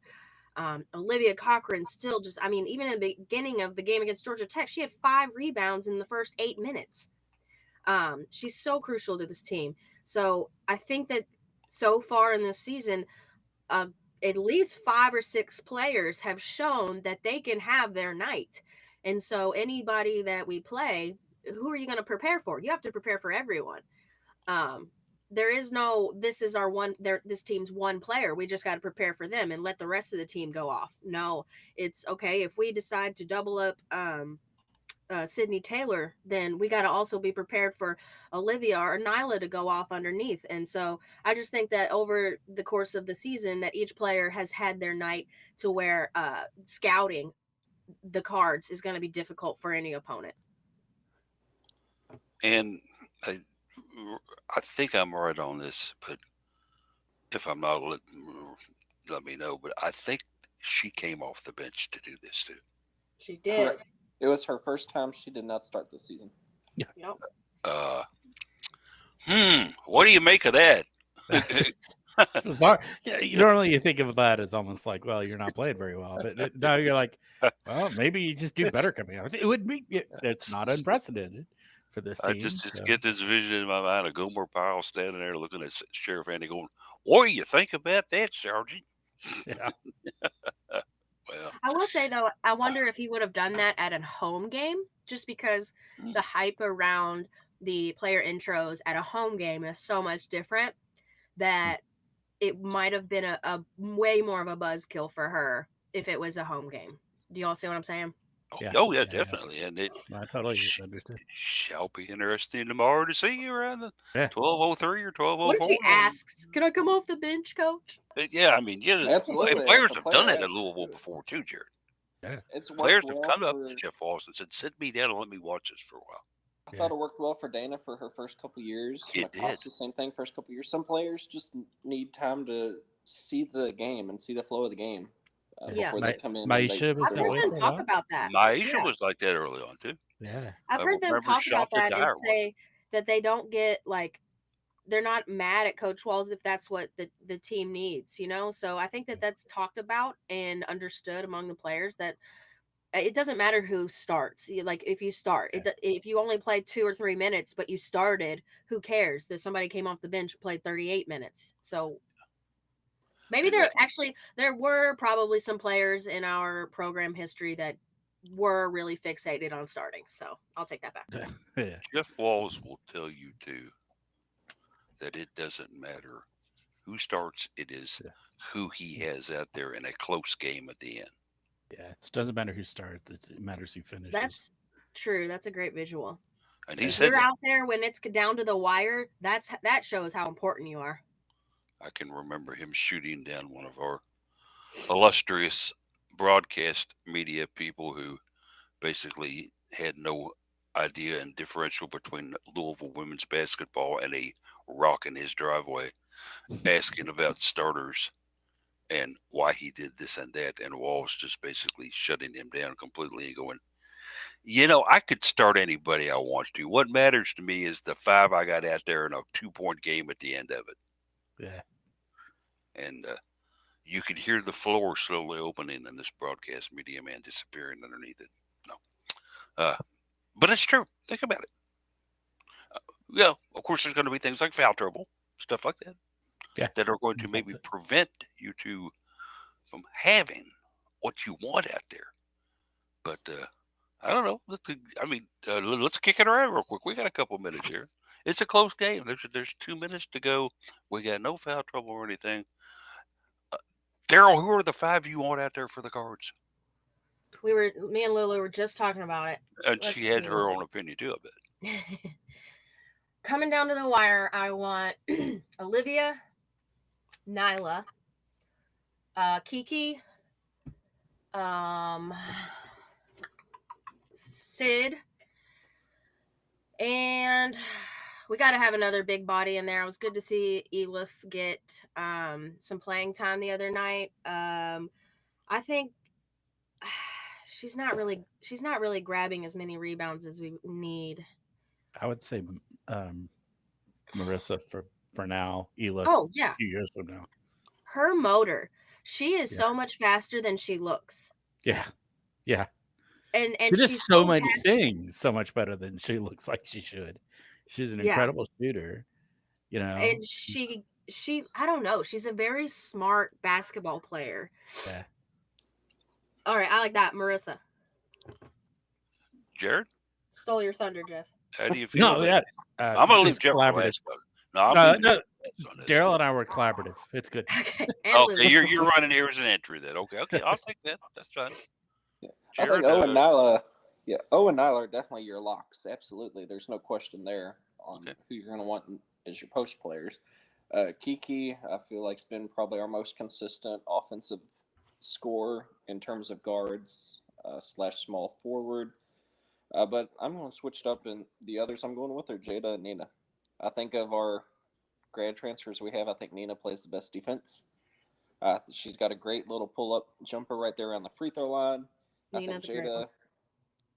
Olivia Cochran. Still, just even in the beginning of the game against Georgia Tech, she had 5 rebounds in the first 8 minutes. She's so crucial to this team. So I think that so far in this season, uh, at least 5 or 6 players have shown that they can have their night. And so anybody that we play, who are you going to prepare for? You have to prepare for everyone. There is no, this is our one, this team's one player. We just got to prepare for them and let the rest of the team go off. No, it's okay. If we decide to double up, Sydney Taylor, then we got to also be prepared for Olivia or Nyla to go off underneath. And so I just think that over the course of the season that each player has had their night to where scouting the cards is going to be difficult for any opponent. And I think I'm right on this, but if I'm not, let me know. But I think she came off the bench to do this too. She did. Correct. It was her first time. She did not start this season. Yep. What do you make of that? Sorry. Yeah, normally you think of that as almost like, well, you're not playing very well, but now you're like, well, maybe you just do better coming out. It would be. It's not unprecedented for this team. I just get this vision in my mind of Gomer Pyle standing there looking at Sheriff Andy going, "What do you think about that, Sergeant?" Yeah. Well, I will say though, I wonder if he would have done that at a home game, just because the hype around the player intros at a home game is so much different that it might have been a way more of a buzzkill for her if it was a home game. Do you all see what I'm saying? yeah, definitely. And it I totally understand. shall be interesting tomorrow to see you around the Yeah. 12:03 or 12:04. What if she asks, "Can I come off the bench, coach?" Yeah, I mean, Absolutely. and players If a have player done that at asks, Louisville before too, Jared. Yeah. It's worked Players have well come up for- to Jeff Walls and said, "Sit me down and let me watch this for a while." I thought it worked well for Dana for her first couple years. It did. The same thing first couple years. Some players just need time to see the game and see the flow of the game before they come in. Maisha was I've that heard way them for a talk while. about that. Maisha Yeah. was like that early on too. Yeah. I've heard them remember talk about Shanta that and Dyer was. say that they don't get they're not mad at Coach Walls if that's what the team needs, So I think that that's talked about and understood among the players that it doesn't matter who starts. Like if you start, if you only played 2 or 3 minutes, but you started, who cares that somebody came off the bench and played 38 minutes? So maybe there were probably some players in our program history that were really fixated on starting. So I'll take that back. Yeah. Jeff Walls will tell you too that it doesn't matter who starts; it is who he has out there in a close game at the end. Yeah, it doesn't matter who starts; it matters who finishes. That's true. That's a great visual. And he If said you're that. out there when it's down to the wire, that shows how important you are. I can remember him shooting down one of our illustrious broadcast media people who basically had no idea and differential between Louisville women's basketball and a rock in his driveway, asking about starters and why he did this and that, and Walls just basically shutting him down completely and going, I could start anybody I want to. What matters to me is the 5 I got out there in a 2-point game at the end of it. Yeah. And you could hear the floor slowly opening and this broadcast media man disappearing underneath it. No. But it's true. Think about it. Of course, there's going to be things like foul trouble, stuff like that, that are going to maybe prevent you from having what you want out there. But I don't know. Let's kick it around real quick. We got a couple minutes here. It's a close game. There's 2 minutes to go. We got no foul trouble or anything. Daryl, who are the 5 you want out there for the Cards? Me and Lulu were just talking about it. And she had her own opinion too, I bet. Coming down to the wire, I want Olivia, Nyla, Kiki, um, Sid, and we got to have another big body in there. It was good to see Elif get some playing time the other night. I think she's not really grabbing as many rebounds as we need. I would say um, Marissa for now. Elif Oh a yeah, few years from now. her motor. She is Yeah, so much faster than she looks, yeah, yeah. She and does she's so so many happy. things so much better than she looks like she should. She's an Yeah, incredible shooter. You know. and she I don't know. She's a very smart basketball player. Yeah. All right, I like that, Marissa. Jared, Stole your thunder, Jeff. how do you feel No. about Yeah. it? I'm gonna leave It's Jeff for collaborative. last. No, I'm leaving No. Jeff for last on this. Daryl and I were collaborative. It's good. Okay, and Okay, Lou. you're running here as an entry then. Okay, I'll take that. That's fine. Yeah. I think Jared, Owen and Nyla are definitely your locks. Absolutely, there's no question there on okay. who you're going to want as your post players. Kiki, I feel like, has been probably our most consistent offensive scorer in terms of guards slash small forward. But I'm going to switch it up, and the others I'm going with are Jada and Nina. I think of our grad transfers we have, I think Nina plays the best defense. She's got a great little pull up jumper right there on the free throw line. I think Nina's a great one.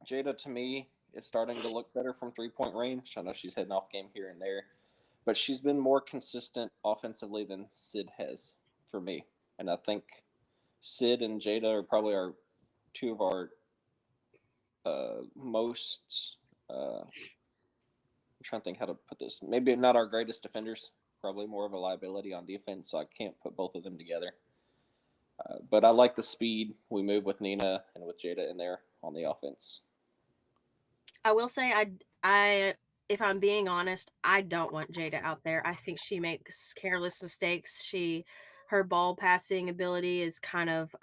Jada to me is starting to look better from 3 point range. I know she's heading off game here and there, but she's been more consistent offensively than Sid has for me. And I think Sid and Jada are probably our two of our most. I'm trying to think how to put this. Maybe not our greatest defenders. Probably more of a liability on defense, so I can't put both of them together. But I like the speed we move with Nina and with Jada in there on the offense. I will say I if I'm being honest, I don't want Jada out there. I think she makes careless mistakes. Her ball passing ability is kind of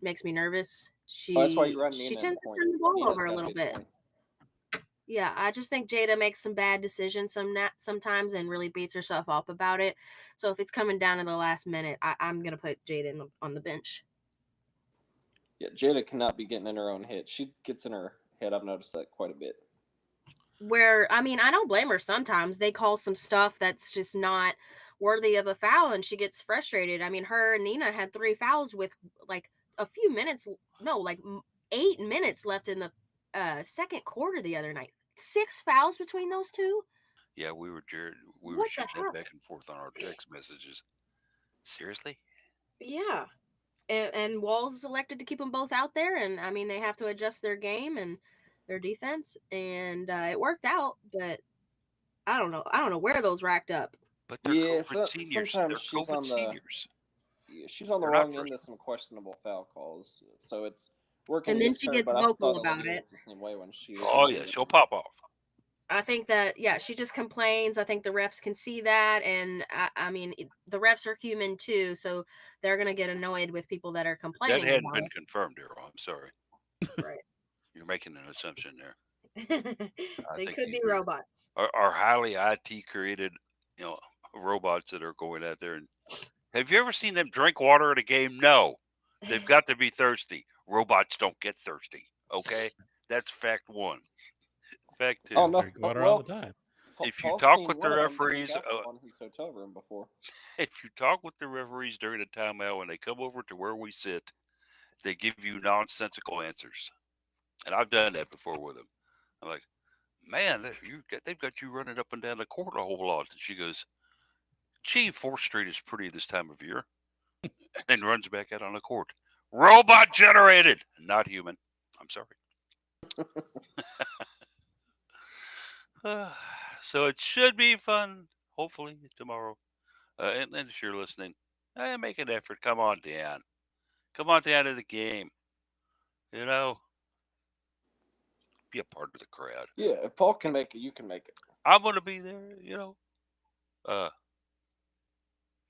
makes me nervous. Oh, that's why you run She Nina in the tends to point. turn the ball Nina's over a got to little be the bit. point. Yeah, I just think Jada makes some bad decisions sometimes and really beats herself up about it. So if it's coming down in the last minute, I'm gonna put Jada on the bench. Yeah, Jada cannot be getting in her own head. She gets in her head. I've noticed that quite a bit. Where I mean, I don't blame her. Sometimes they call some stuff that's just not worthy of a foul, and she gets frustrated. I mean, her and Nina had 3 fouls with like a few minutes, no, like 8 minutes left in the second quarter the other night. 6 fouls between those two. Yeah, Jared. We were What the shooting that hell? back and forth on our text messages. Seriously? Yeah. And Walls elected to keep them both out there, and I mean they have to adjust their game and their defense, and it worked out. But I don't know where those racked up. But they're Yeah, COVID seniors. sometimes They're COVID seniors. she's on the They're not wrong first. end of some questionable foul calls. So it's working And then against she her. gets But I vocal thought about Olivia it. was the same way when she was Oh in yeah, the she'll pop off. I think that yeah, she just complains. I think the refs can see that, and I mean the refs are human too, so they're gonna get annoyed with people that are That complaining hadn't about been confirmed, Daryl. I'm sorry. it. Right. You're making an assumption there. I They think could these be robots. are highly IT created, you know, robots that are going out there. And have you ever seen them drink water at a game? No, they've got to be thirsty. Robots don't get thirsty. Okay, that's fact one. Fact Oh two: no! Drink water all Well, the time. if you Paul's talk seen with the one of them drink referees, alcohol in his hotel room before. if you talk with the referees during a timeout when they come over to where we sit, they give you nonsensical answers. And I've done that before with them. I'm like, man, they've got you running up and down the court a whole lot. And she goes, gee, 4th Street is pretty this time of year. And then runs back out on the court. Robot generated, not human. I'm sorry. So it should be fun, hopefully, tomorrow. And if you're listening, make an effort. Come on down. Come on down to the game. You know, be a part of the crowd. Yeah, if Paul can make it, you can make it. I'm going to be there, you know.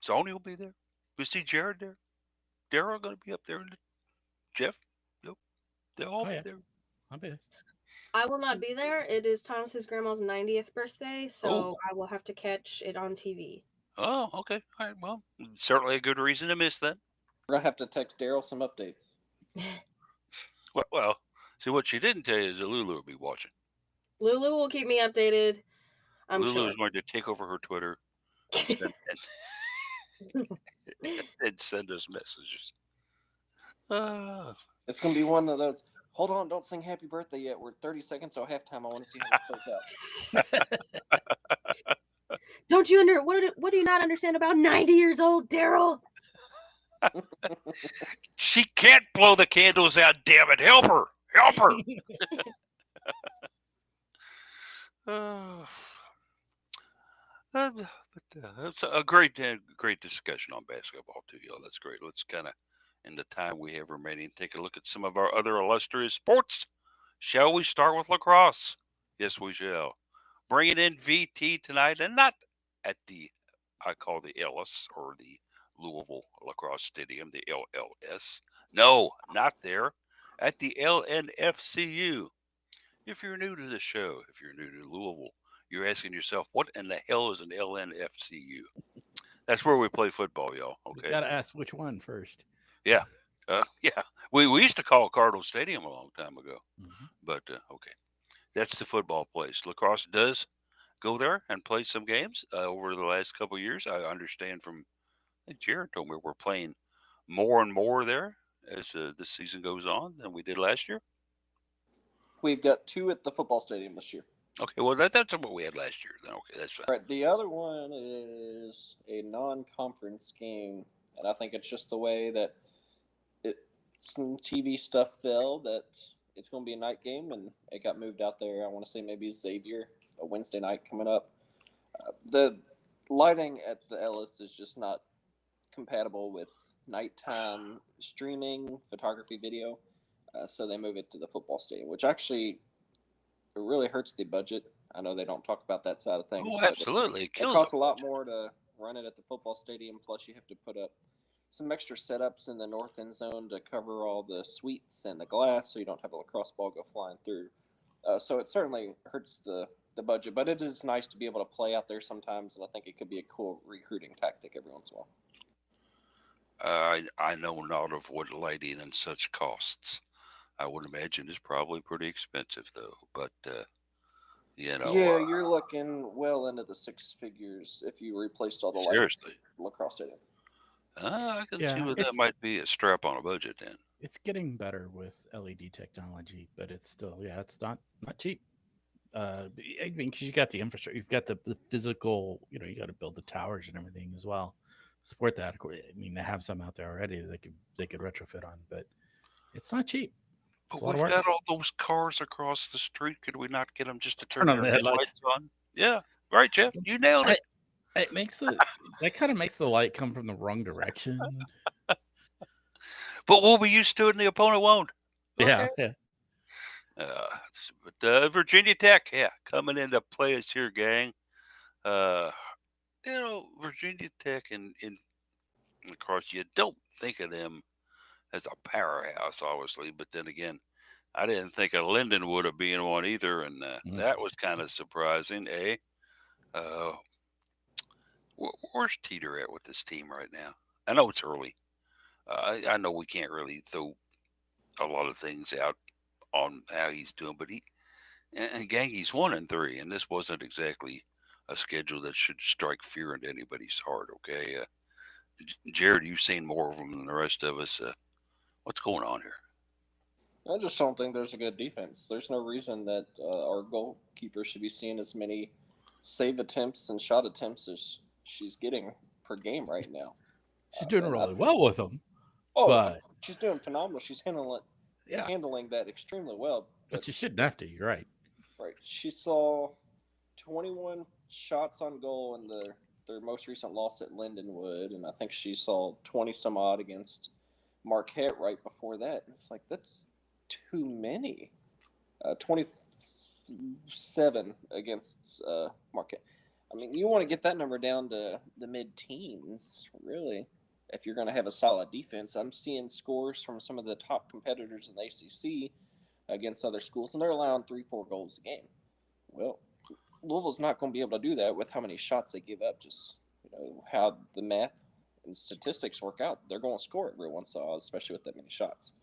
Sony will be there. We'll see Jared there. Daryl going to be up there. And Jeff, yep, they'll all be there. I'll be there. I will not be there. It is Thomas's grandma's 90th birthday, so I will have to catch it on TV. Oh, okay. All right. Well, certainly a good reason to miss that. We're gonna have to text Daryl some updates. Well, see, what she didn't tell you is that Lulu will be watching. Lulu will keep me updated. I'm Lulu sure. is going to take over her Twitter and and send us messages. It's gonna be one of those. Hold on, don't sing happy birthday yet. We're 30 seconds till halftime. I want to see how this plays out. Don't you what do you not understand about 90 years old, Daryl? She can't blow the candles out, damn it. Help her. Help her. It's a great discussion on basketball, too, y'all. That's great. Let's kind of, in the time we have remaining, take a look at some of our other illustrious sports. Shall we start with lacrosse? Yes, we shall. Bringing in VT tonight, and not at the, I call the Ellis or the Louisville Lacrosse Stadium, the LLS. No, not there. At the LNFCU. If you're new to the show, if you're new to Louisville, you're asking yourself, what in the hell is an LNFCU? That's where we play football, y'all. Okay. You gotta ask which one first. Yeah. Yeah. We used to call Cardinal Stadium a long time ago. Mhm. But, okay. That's the football place. Lacrosse does go there and play some games over the last couple of years. I understand from, I think Jared told me we're playing more and more there as the season goes on than we did last year. We've got 2 at the football stadium this year. Okay, well, that's what we had last year. Then, okay, that's fine. All right, the other one is a non-conference game, and I think it's just the way that some TV stuff fell that it's going to be a night game, and it got moved out there. I want to say maybe Xavier, a Wednesday night coming up. The lighting at the Ellis is just not compatible with nighttime streaming, photography, video. So they move it to the football stadium, which actually it really hurts the budget. I know they don't talk about that side of things. Oh, but absolutely. It It kills costs a them. lot more to run it at the football stadium. Plus, you have to put up some extra setups in the north end zone to cover all the suites and the glass, so you don't have a lacrosse ball go flying through. So it certainly hurts the budget, but it is nice to be able to play out there sometimes, and I think it could be a cool recruiting tactic every once in a while. I know not of what lighting and such costs. I would imagine it's probably pretty expensive, though. But, Yeah, you're looking well into the 6 figures if you replaced all the lights seriously, at lacrosse stadium. I can see Yeah, where that might be a strap on a budget then. it's getting better with LED technology, but it's still, it's not cheap. I mean, because you got the infrastructure, you've got the physical, you got to build the towers and everything as well. Support that. I mean, they have some out there already that they could retrofit on, but it's not cheap. It's But a lot of we've work. got all those cars across the street. Could we not get them just to turn Turn on their the headlights. headlights on? Yeah, right, Jeff. You nailed it. It makes that kind of makes the light come from the wrong direction. But we'll be used to it, and the opponent won't. Yeah, Okay. But Virginia Tech, coming into play us here, gang. Virginia Tech and of course, you don't think of them as a powerhouse, obviously, but then again, I didn't think of Lindenwood of being one either, and that was kind of surprising, eh? Where's Teeter at with this team right now? I know it's early. I know we can't really throw a lot of things out on how he's doing, but gang, he's 1-3, and this wasn't exactly a schedule that should strike fear into anybody's heart. Okay, Jared, you've seen more of them than the rest of us. What's going on here? I just don't think there's a good defense. There's no reason that our goalkeeper should be seeing as many save attempts and shot attempts as she's getting per game right now. She's doing really well with them. Oh, but she's doing phenomenal. She's handling that extremely well. But she shouldn't have to. You're right. Right. She saw 21 shots on goal in their most recent loss at Lindenwood, and I think she saw 20 some odd against Marquette right before that. And it's like, that's too many. 27 against Marquette. I mean, you want to get that number down to the mid-teens, really, if you're going to have a solid defense. I'm seeing scores from some of the top competitors in the ACC against other schools, and they're allowing 3-4 goals a game. Well, Louisville's not going to be able to do that with how many shots they give up. Just how the math and statistics work out, they're going to score every once in a while, especially with that many shots.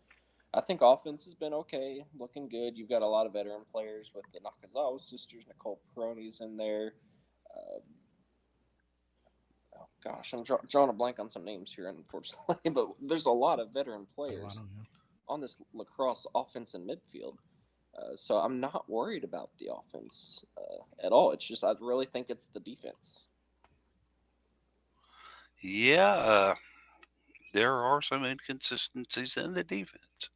I think offense has been okay, looking good. You've got a lot of veteran players with the Nakazawa sisters, Nicole Peroni's in there. Oh gosh, I'm drawing a blank on some names here, unfortunately, but there's a lot of veteran players on this lacrosse offense and midfield. So I'm not worried about the offense at all. It's just I really think it's the defense. Yeah, there are some inconsistencies in the defense.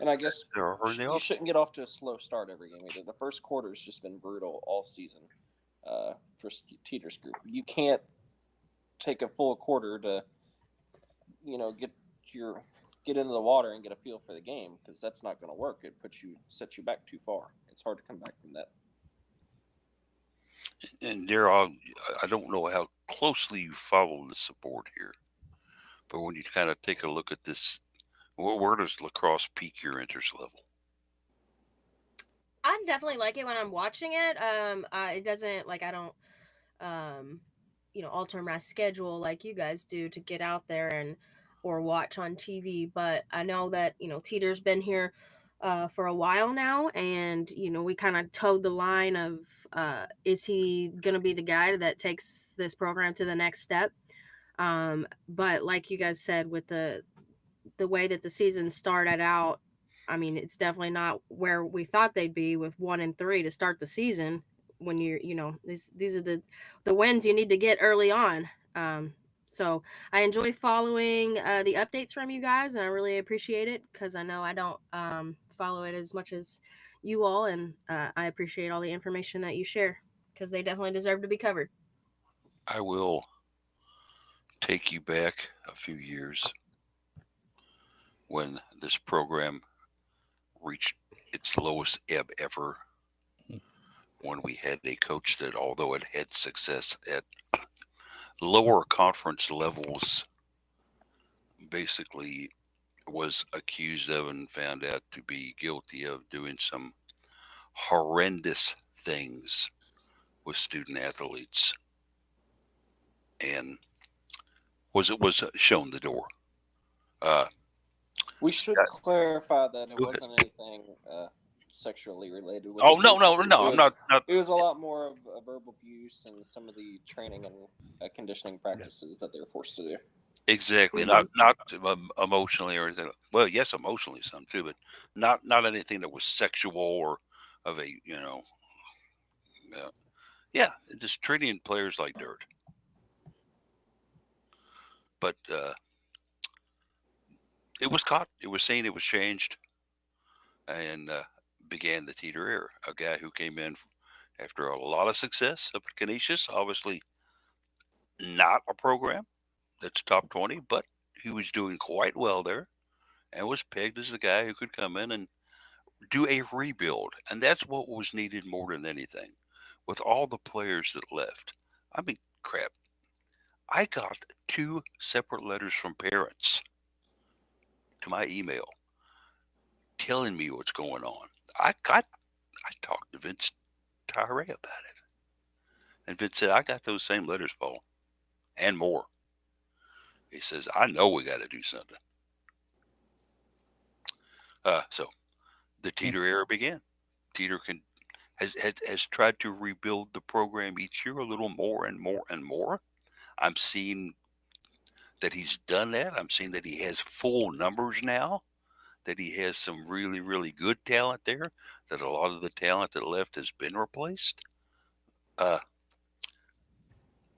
And I guess There are in the you offense. shouldn't get off to a slow start every game either. The first quarter has just been brutal all season for Teeter's group. You can't take a full quarter to, get into the water and get a feel for the game, because that's not going to work. It sets you back too far. It's hard to come back from that. And I don't know how closely you follow the support here, but when you kind of take a look at this, where does lacrosse peak your interest level? I definitely like it when I'm watching it. It doesn't, like, I don't, alter my schedule like you guys do to get out there or watch on TV. But I know that, Teeter's been here for a while now, and, we kind of towed the line of, is he going to be the guy that takes this program to the next step? But like you guys said, with the way that the season started out, I mean, it's definitely not where we thought they'd be with 1-3 to start the season. When these are the wins you need to get early on. So I enjoy following the updates from you guys, and I really appreciate it, because I know I don't follow it as much as you all, and I appreciate all the information that you share, because they definitely deserve to be covered. I will take you back a few years when this program reached its lowest ebb ever, when we had a coach that, although it had success at lower conference levels, basically was accused of and found out to be guilty of doing some horrendous things with student athletes, and was shown the door. We should clarify that it wasn't anything sexually related. With no, I'm not. It was a lot more of verbal abuse and some of the training and conditioning practices that they were forced to do. Exactly, not emotionally or anything. Well, yes, emotionally some too, but not anything that was sexual or of a just treating players like dirt. But it was caught. It was seen. It was changed, and began the Teeter era. A guy who came in after a lot of success up at Canisius, obviously not a program that's top 20, but he was doing quite well there, and was pegged as the guy who could come in and do a rebuild. And that's what was needed more than anything. With all the players that left, I mean, crap. I got 2 separate letters from parents to my email telling me what's going on. I talked to Vince Tyree about it, and Vince said, I got those same letters, Paul, and more. He says, I know we got to do something. So the Teeter era began. Teeter has tried to rebuild the program each year a little more and more and more. I'm seeing that he's done that. I'm seeing that he has full numbers now, that he has some really, really good talent there, that a lot of the talent that left has been replaced.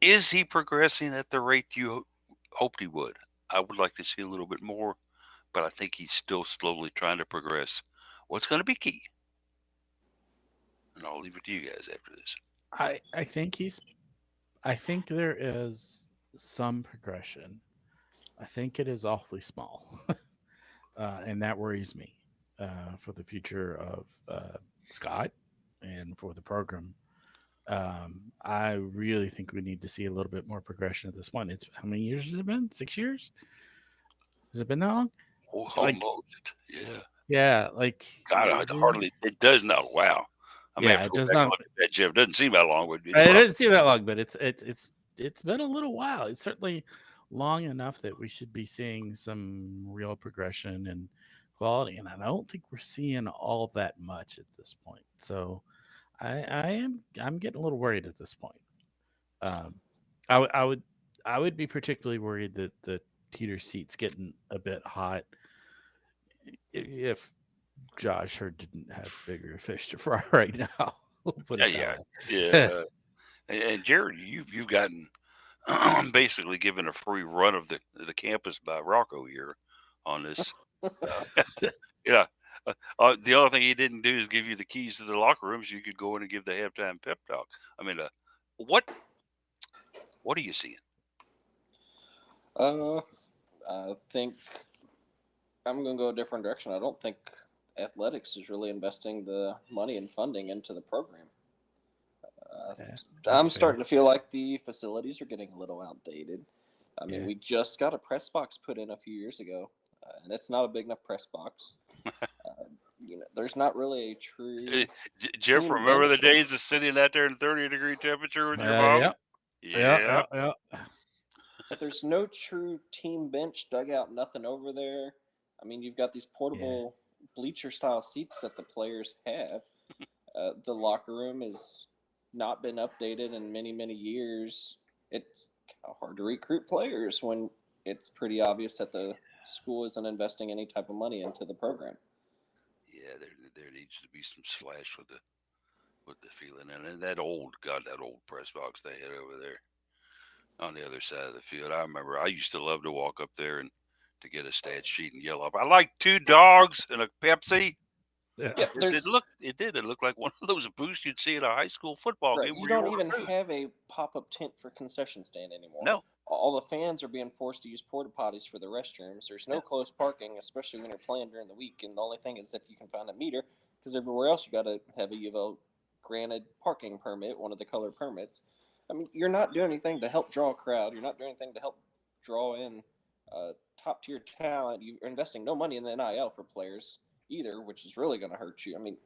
Is he progressing at the rate you hoped he would? I would like to see a little bit more, but I think he's still slowly trying to progress. What's going to be key? And I'll leave it to you guys after this. I think there is some progression. I think it is awfully small, and that worries me for the future of Scott and for the program. I really think we need to see a little bit more progression at this point. It's how many years has it been? 6 years? Has it been that long? Almost, yeah. Yeah, like God, it does not. Wow. I mean, it does not. That Jeff doesn't seem that long. It doesn't seem that long, but it's been a little while. It's certainly long enough that we should be seeing some real progression and quality. And I don't think we're seeing all that much at this point. So I'm getting a little worried at this point. Um, I would be particularly worried that the Teeter seat's getting a bit hot if Josh Hurd didn't have bigger fish to fry right now. We'll put Yeah, it yeah, that way. yeah. And Jared, you've gotten basically given a free run of the campus by Rocco here on this. Yeah. The only thing he didn't do is give you the keys to the locker room so you could go in and give the halftime pep talk. I mean, what what are you seeing? Uh, I think I'm going to go a different direction. I don't think athletics is really investing the money and funding into the program. Yeah, I'm that's fair. starting to feel like the facilities are getting a little outdated. I mean, Yeah. we just got a press box put in a few years ago, and it's not a big enough press box. There's not really a true Jeff, team remember the bench. days of sitting out there in 30-degree temperature with your mom? Yeah. Yeah. Yeah. Yeah. Yeah. But there's no true team bench, dugout, nothing over there. I mean, you've got these portable bleacher style seats that the players have. The locker room has not been updated in many, many years. It's kind of hard to recruit players when it's pretty obvious that the school isn't investing any type of money into the program. Yeah, there needs to be some slash with the feeling, and that old press box they had over there on the other side of the field. I remember I used to love to walk up there and to get a stat sheet and yell up, "I like 2 dogs and a Pepsi." Yeah. Yeah, It looked it did it looked like one of those booths you'd see at a high school football right. game You where you don't order even food. have a pop up tent for concession stand anymore. No, All the fans are being forced to use porta potties for the restrooms. There's no yeah, closed parking, especially when you're playing during the week. And the only thing is if you can find a meter, because everywhere else you got to have a UofL granted parking permit, one of the color permits. I mean, you're not doing anything to help draw a crowd. You're not doing anything to help draw in top tier talent. You're investing no money in the NIL for players either, which is really going to hurt you. I mean,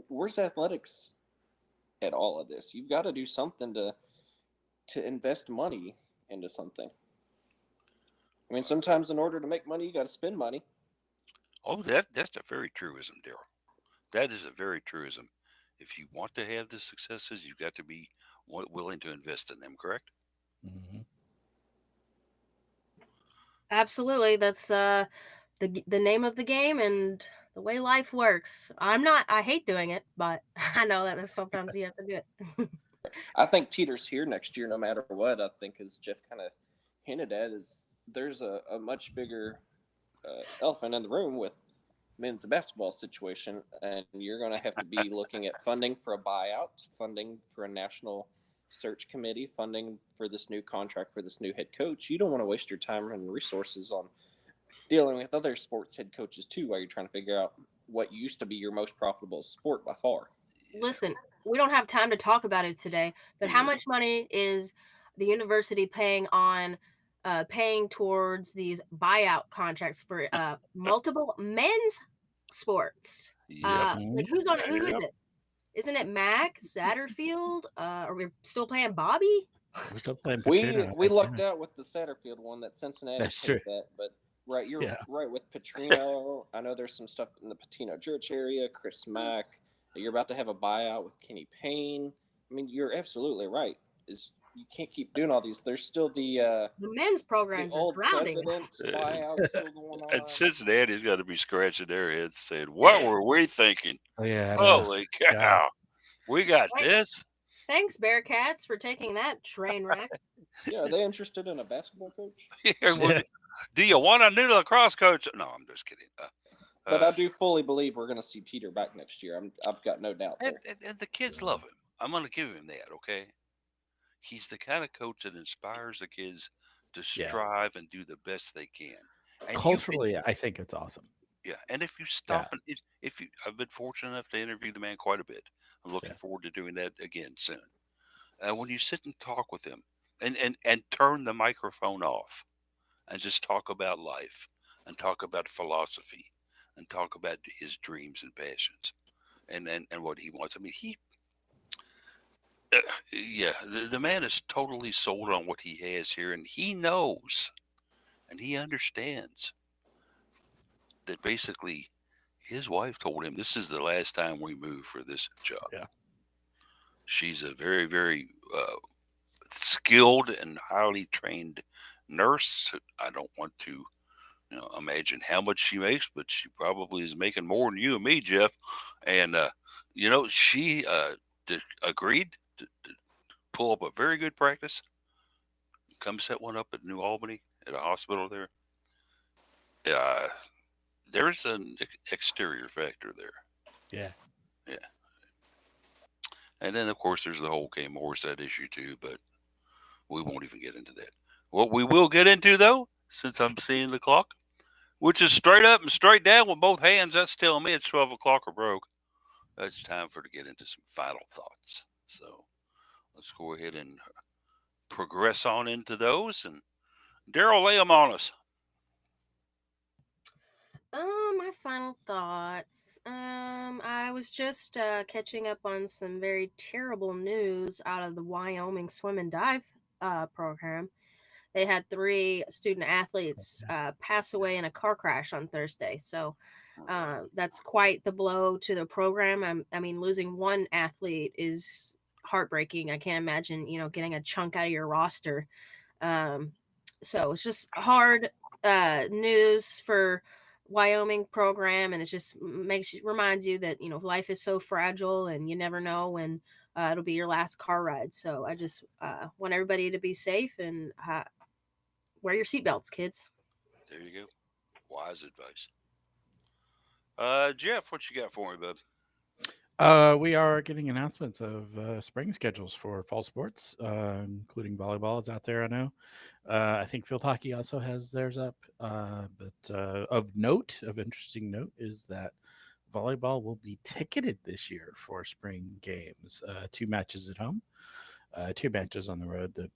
where's athletics at all of this? You've got to do something to invest money into something. I mean, sometimes in order to make money, you got to spend money. oh, that's a very truism, Daryl. That is a very truism. If you want to have the successes, you've got to be willing to invest in them. Correct? Hmm. Absolutely. That's the name of the game and the way life works. I hate doing it, but I know that sometimes you have to do it. I think Teeter's here next year, no matter what. I think, as Jeff kind of hinted at, is there's a much bigger elephant in the room with men's basketball situation, and you're going to have to be looking at funding for a buyout, funding for a national search committee, funding for this new contract for this new head coach. You don't want to waste your time and resources on dealing with other sports head coaches too, while you're trying to figure out what used to be your most profitable sport by far. Yeah. Listen, we don't have time to talk about it today, but how much money is the university paying towards these buyout contracts for multiple men's sports? Yep. Like who's on it? Who is Yep. it? Isn't it Mac Satterfield? Are we still paying Bobby? We're still playing We Petrino. we lucked out with the Satterfield one that Cincinnati That's paid true. that, but right, you're Yeah. right with Petrino. I know there's some stuff in the Patino Church area, Chris Mack. You're about to have a buyout with Kenny Payne. I mean, you're absolutely right. Is you can't keep doing all these. There's still The men's the programs are old drowning. president buyout still going And on. Cincinnati's got to be scratching their heads saying, "What were we thinking? Oh, yeah. Holy cow! We got Right. this." Thanks, Bearcats, for taking that train wreck. Yeah, are they interested in a basketball coach? Do you want a new lacrosse coach? No, I'm just kidding. But I do fully believe we're going to see Teeter back next year. I've got no doubt there. and the kids love him. I'm going to give him that. Okay, he's the kind of coach that inspires the kids to Yeah. strive and do the best they can. And Culturally, I think it's awesome. yeah. And if you stop and if you, I've been fortunate enough to interview the man quite a bit. I'm looking forward to doing that again soon. When you sit and talk with him, and turn the microphone off, and just talk about life, and talk about philosophy, and talk about his dreams and passions, and what he wants. I mean, yeah, the man is totally sold on what he has here, and he knows and he understands that basically his wife told him this is the last time we move for this job. Yeah. She's a very, very skilled and highly trained nurse. I don't want to imagine how much she makes, but she probably is making more than you and me, Jeff. And she agreed to pull up a very good practice, come set one up at New Albany at a hospital there. Uh, there's an exterior factor there. Yeah. Yeah. And then, of course, there's the whole Kay Morissette issue, too, but we won't even get into that. What we will get into, though, since I'm seeing the clock, which is straight up and straight down with both hands, that's telling me it's 12 o'clock or broke. It's time for to get into some final thoughts. So let's go ahead and progress on into those. And Daryl, lay them on us. My final thoughts. I was just catching up on some very terrible news out of the Wyoming swim and dive program. They had 3 student athletes pass away in a car crash on Thursday. So that's quite the blow to the program. I mean, losing one athlete is heartbreaking. I can't imagine, getting a chunk out of your roster. Um, so it's just hard news for Wyoming program, and it just reminds you that life is so fragile, and you never know when it'll be your last car ride. So I just want everybody to be safe and wear your seatbelts, kids. There you go. Wise advice. Jeff, what you got for me, bub? We are getting announcements of spring schedules for fall sports, including volleyball is out there. I know. I think field hockey also has theirs up. But of interesting note, is that volleyball will be ticketed this year for spring games. 2 matches at home, 2 matches on the road that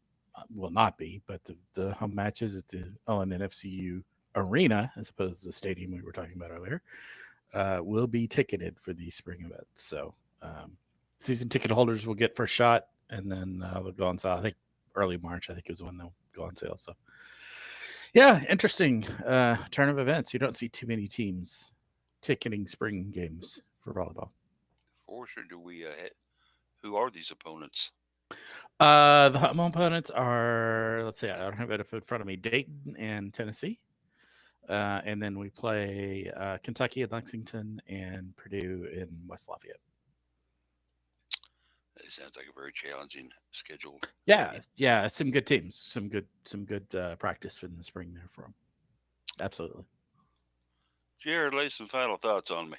will not be, but the home matches at the LNNFCU arena, as opposed to the stadium we were talking about earlier, will be ticketed for these spring events. So season ticket holders will get first shot, and then they'll go on sale. I think early March, I think is when they'll go on sale. So yeah, interesting turn of events. You don't see too many teams ticketing spring games for volleyball. For sure. Do we? Who are these opponents? The home opponents are, let's see, I don't have it in front of me, Dayton and Tennessee. And then we play Kentucky and Lexington and Purdue in West Lafayette. It sounds like a very challenging schedule. Yeah, some good teams, some good practice in the spring there for them. Absolutely. Jared, lay some final thoughts on me.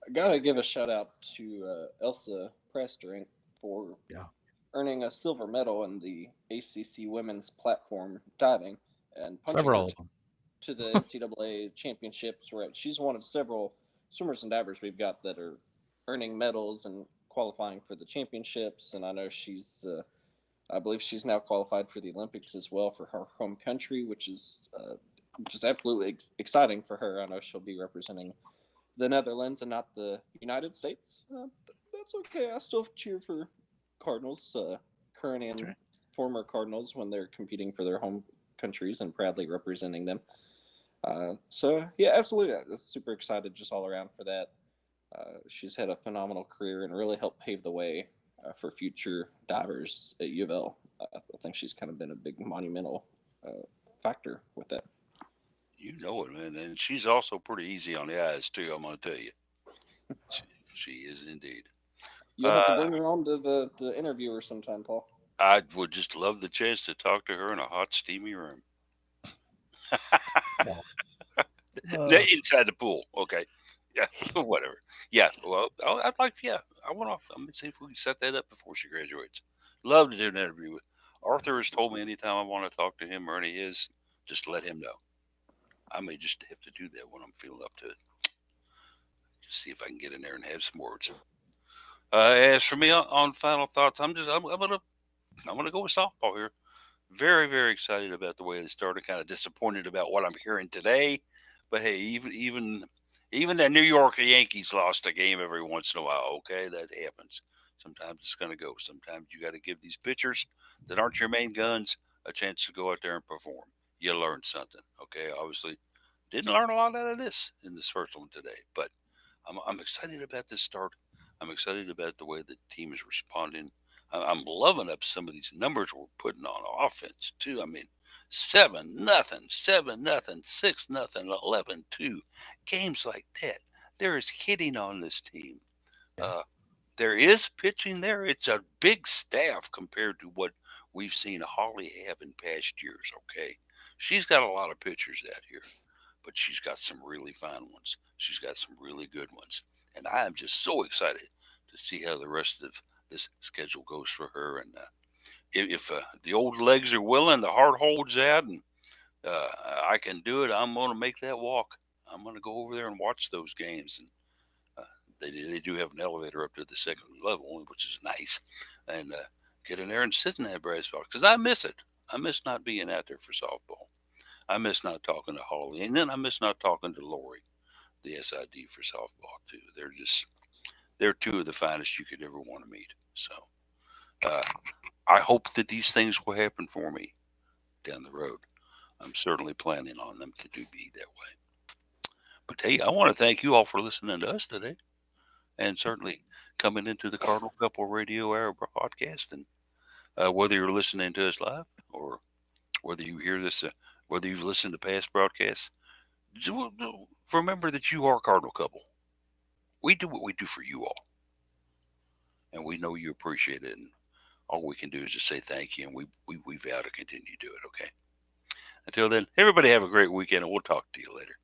I gotta give a shout out to Elsa Presterink for earning a silver medal in the ACC women's platform diving and punching several of them to the NCAA championships. Right, she's one of several swimmers and divers we've got that are earning medals and qualifying for the championships. And I know I believe she's now qualified for the Olympics as well for her home country, which is absolutely exciting for her. I know she'll be representing the Netherlands and not the United States. That's okay. I still cheer for Cardinals, current and former Cardinals, when they're competing for their home countries and proudly representing them. So yeah, absolutely. I'm super excited just all around for that. She's had a phenomenal career and really helped pave the way for future divers at UofL. I think she's kind of been a big monumental factor with that. You know it, man. And she's also pretty easy on the eyes, too, I'm going to tell you. She is indeed. You'll have to bring her on to the interviewer sometime, Paul. I would just love the chance to talk to her in a hot, steamy room. Inside the pool. Okay. Yeah, whatever. Yeah, well, I'd like, I want to, I'm going to see if we can set that up before she graduates. Love to do an interview with Arthur. Has told me anytime I want to talk to him or any of his, just let him know. I may just have to do that when I'm feeling up to it. Just see if I can get in there and have some words. As for me on final thoughts, I'm gonna go with softball here. Very, very excited about the way they started. Kind of disappointed about what I'm hearing today, but hey, even the New York Yankees lost a game every once in a while. Okay, that happens. sometimes it's going to go. Sometimes you got to give these pitchers that aren't your main guns a chance to go out there and perform. You learned something, okay? Obviously, didn't learn a lot out of this in this first one today, but I'm excited about this start. I'm excited about the way the team is responding. I'm loving up some of these numbers we're putting on offense too. I mean, 7-0, 7-0, 6-0, 11-2, games like that. There is hitting on this team. Yeah. There is pitching there. It's a big staff compared to what we've seen Holly have in past years. Okay, she's got a lot of pitchers out here, but she's got some really fine ones. She's got some really good ones. And I am just so excited to see how the rest of this schedule goes for her. And if the old legs are willing, the heart holds out, and I can do it, I'm going to make that walk. I'm going to go over there and watch those games. And they do have an elevator up to the second level, which is nice. And get in there and sit in that brass box because I miss it. I miss not being out there for softball. I miss not talking to Holly, and then I miss not talking to Lori, the SID for softball too. They're two of the finest you could ever want to meet. So I hope that these things will happen for me down the road. I'm certainly planning on them to be that way. But hey, I want to thank you all for listening to us today, and certainly coming into the Cardinal Couple Radio Hour podcast. And whether you're listening to us live or whether you hear this, whether you've listened to past broadcasts, remember that you are a Cardinal Couple. We do what we do for you all, and we know you appreciate it. And all we can do is just say thank you, and we vow to continue to do it. Okay. Until then, everybody have a great weekend, and we'll talk to you later.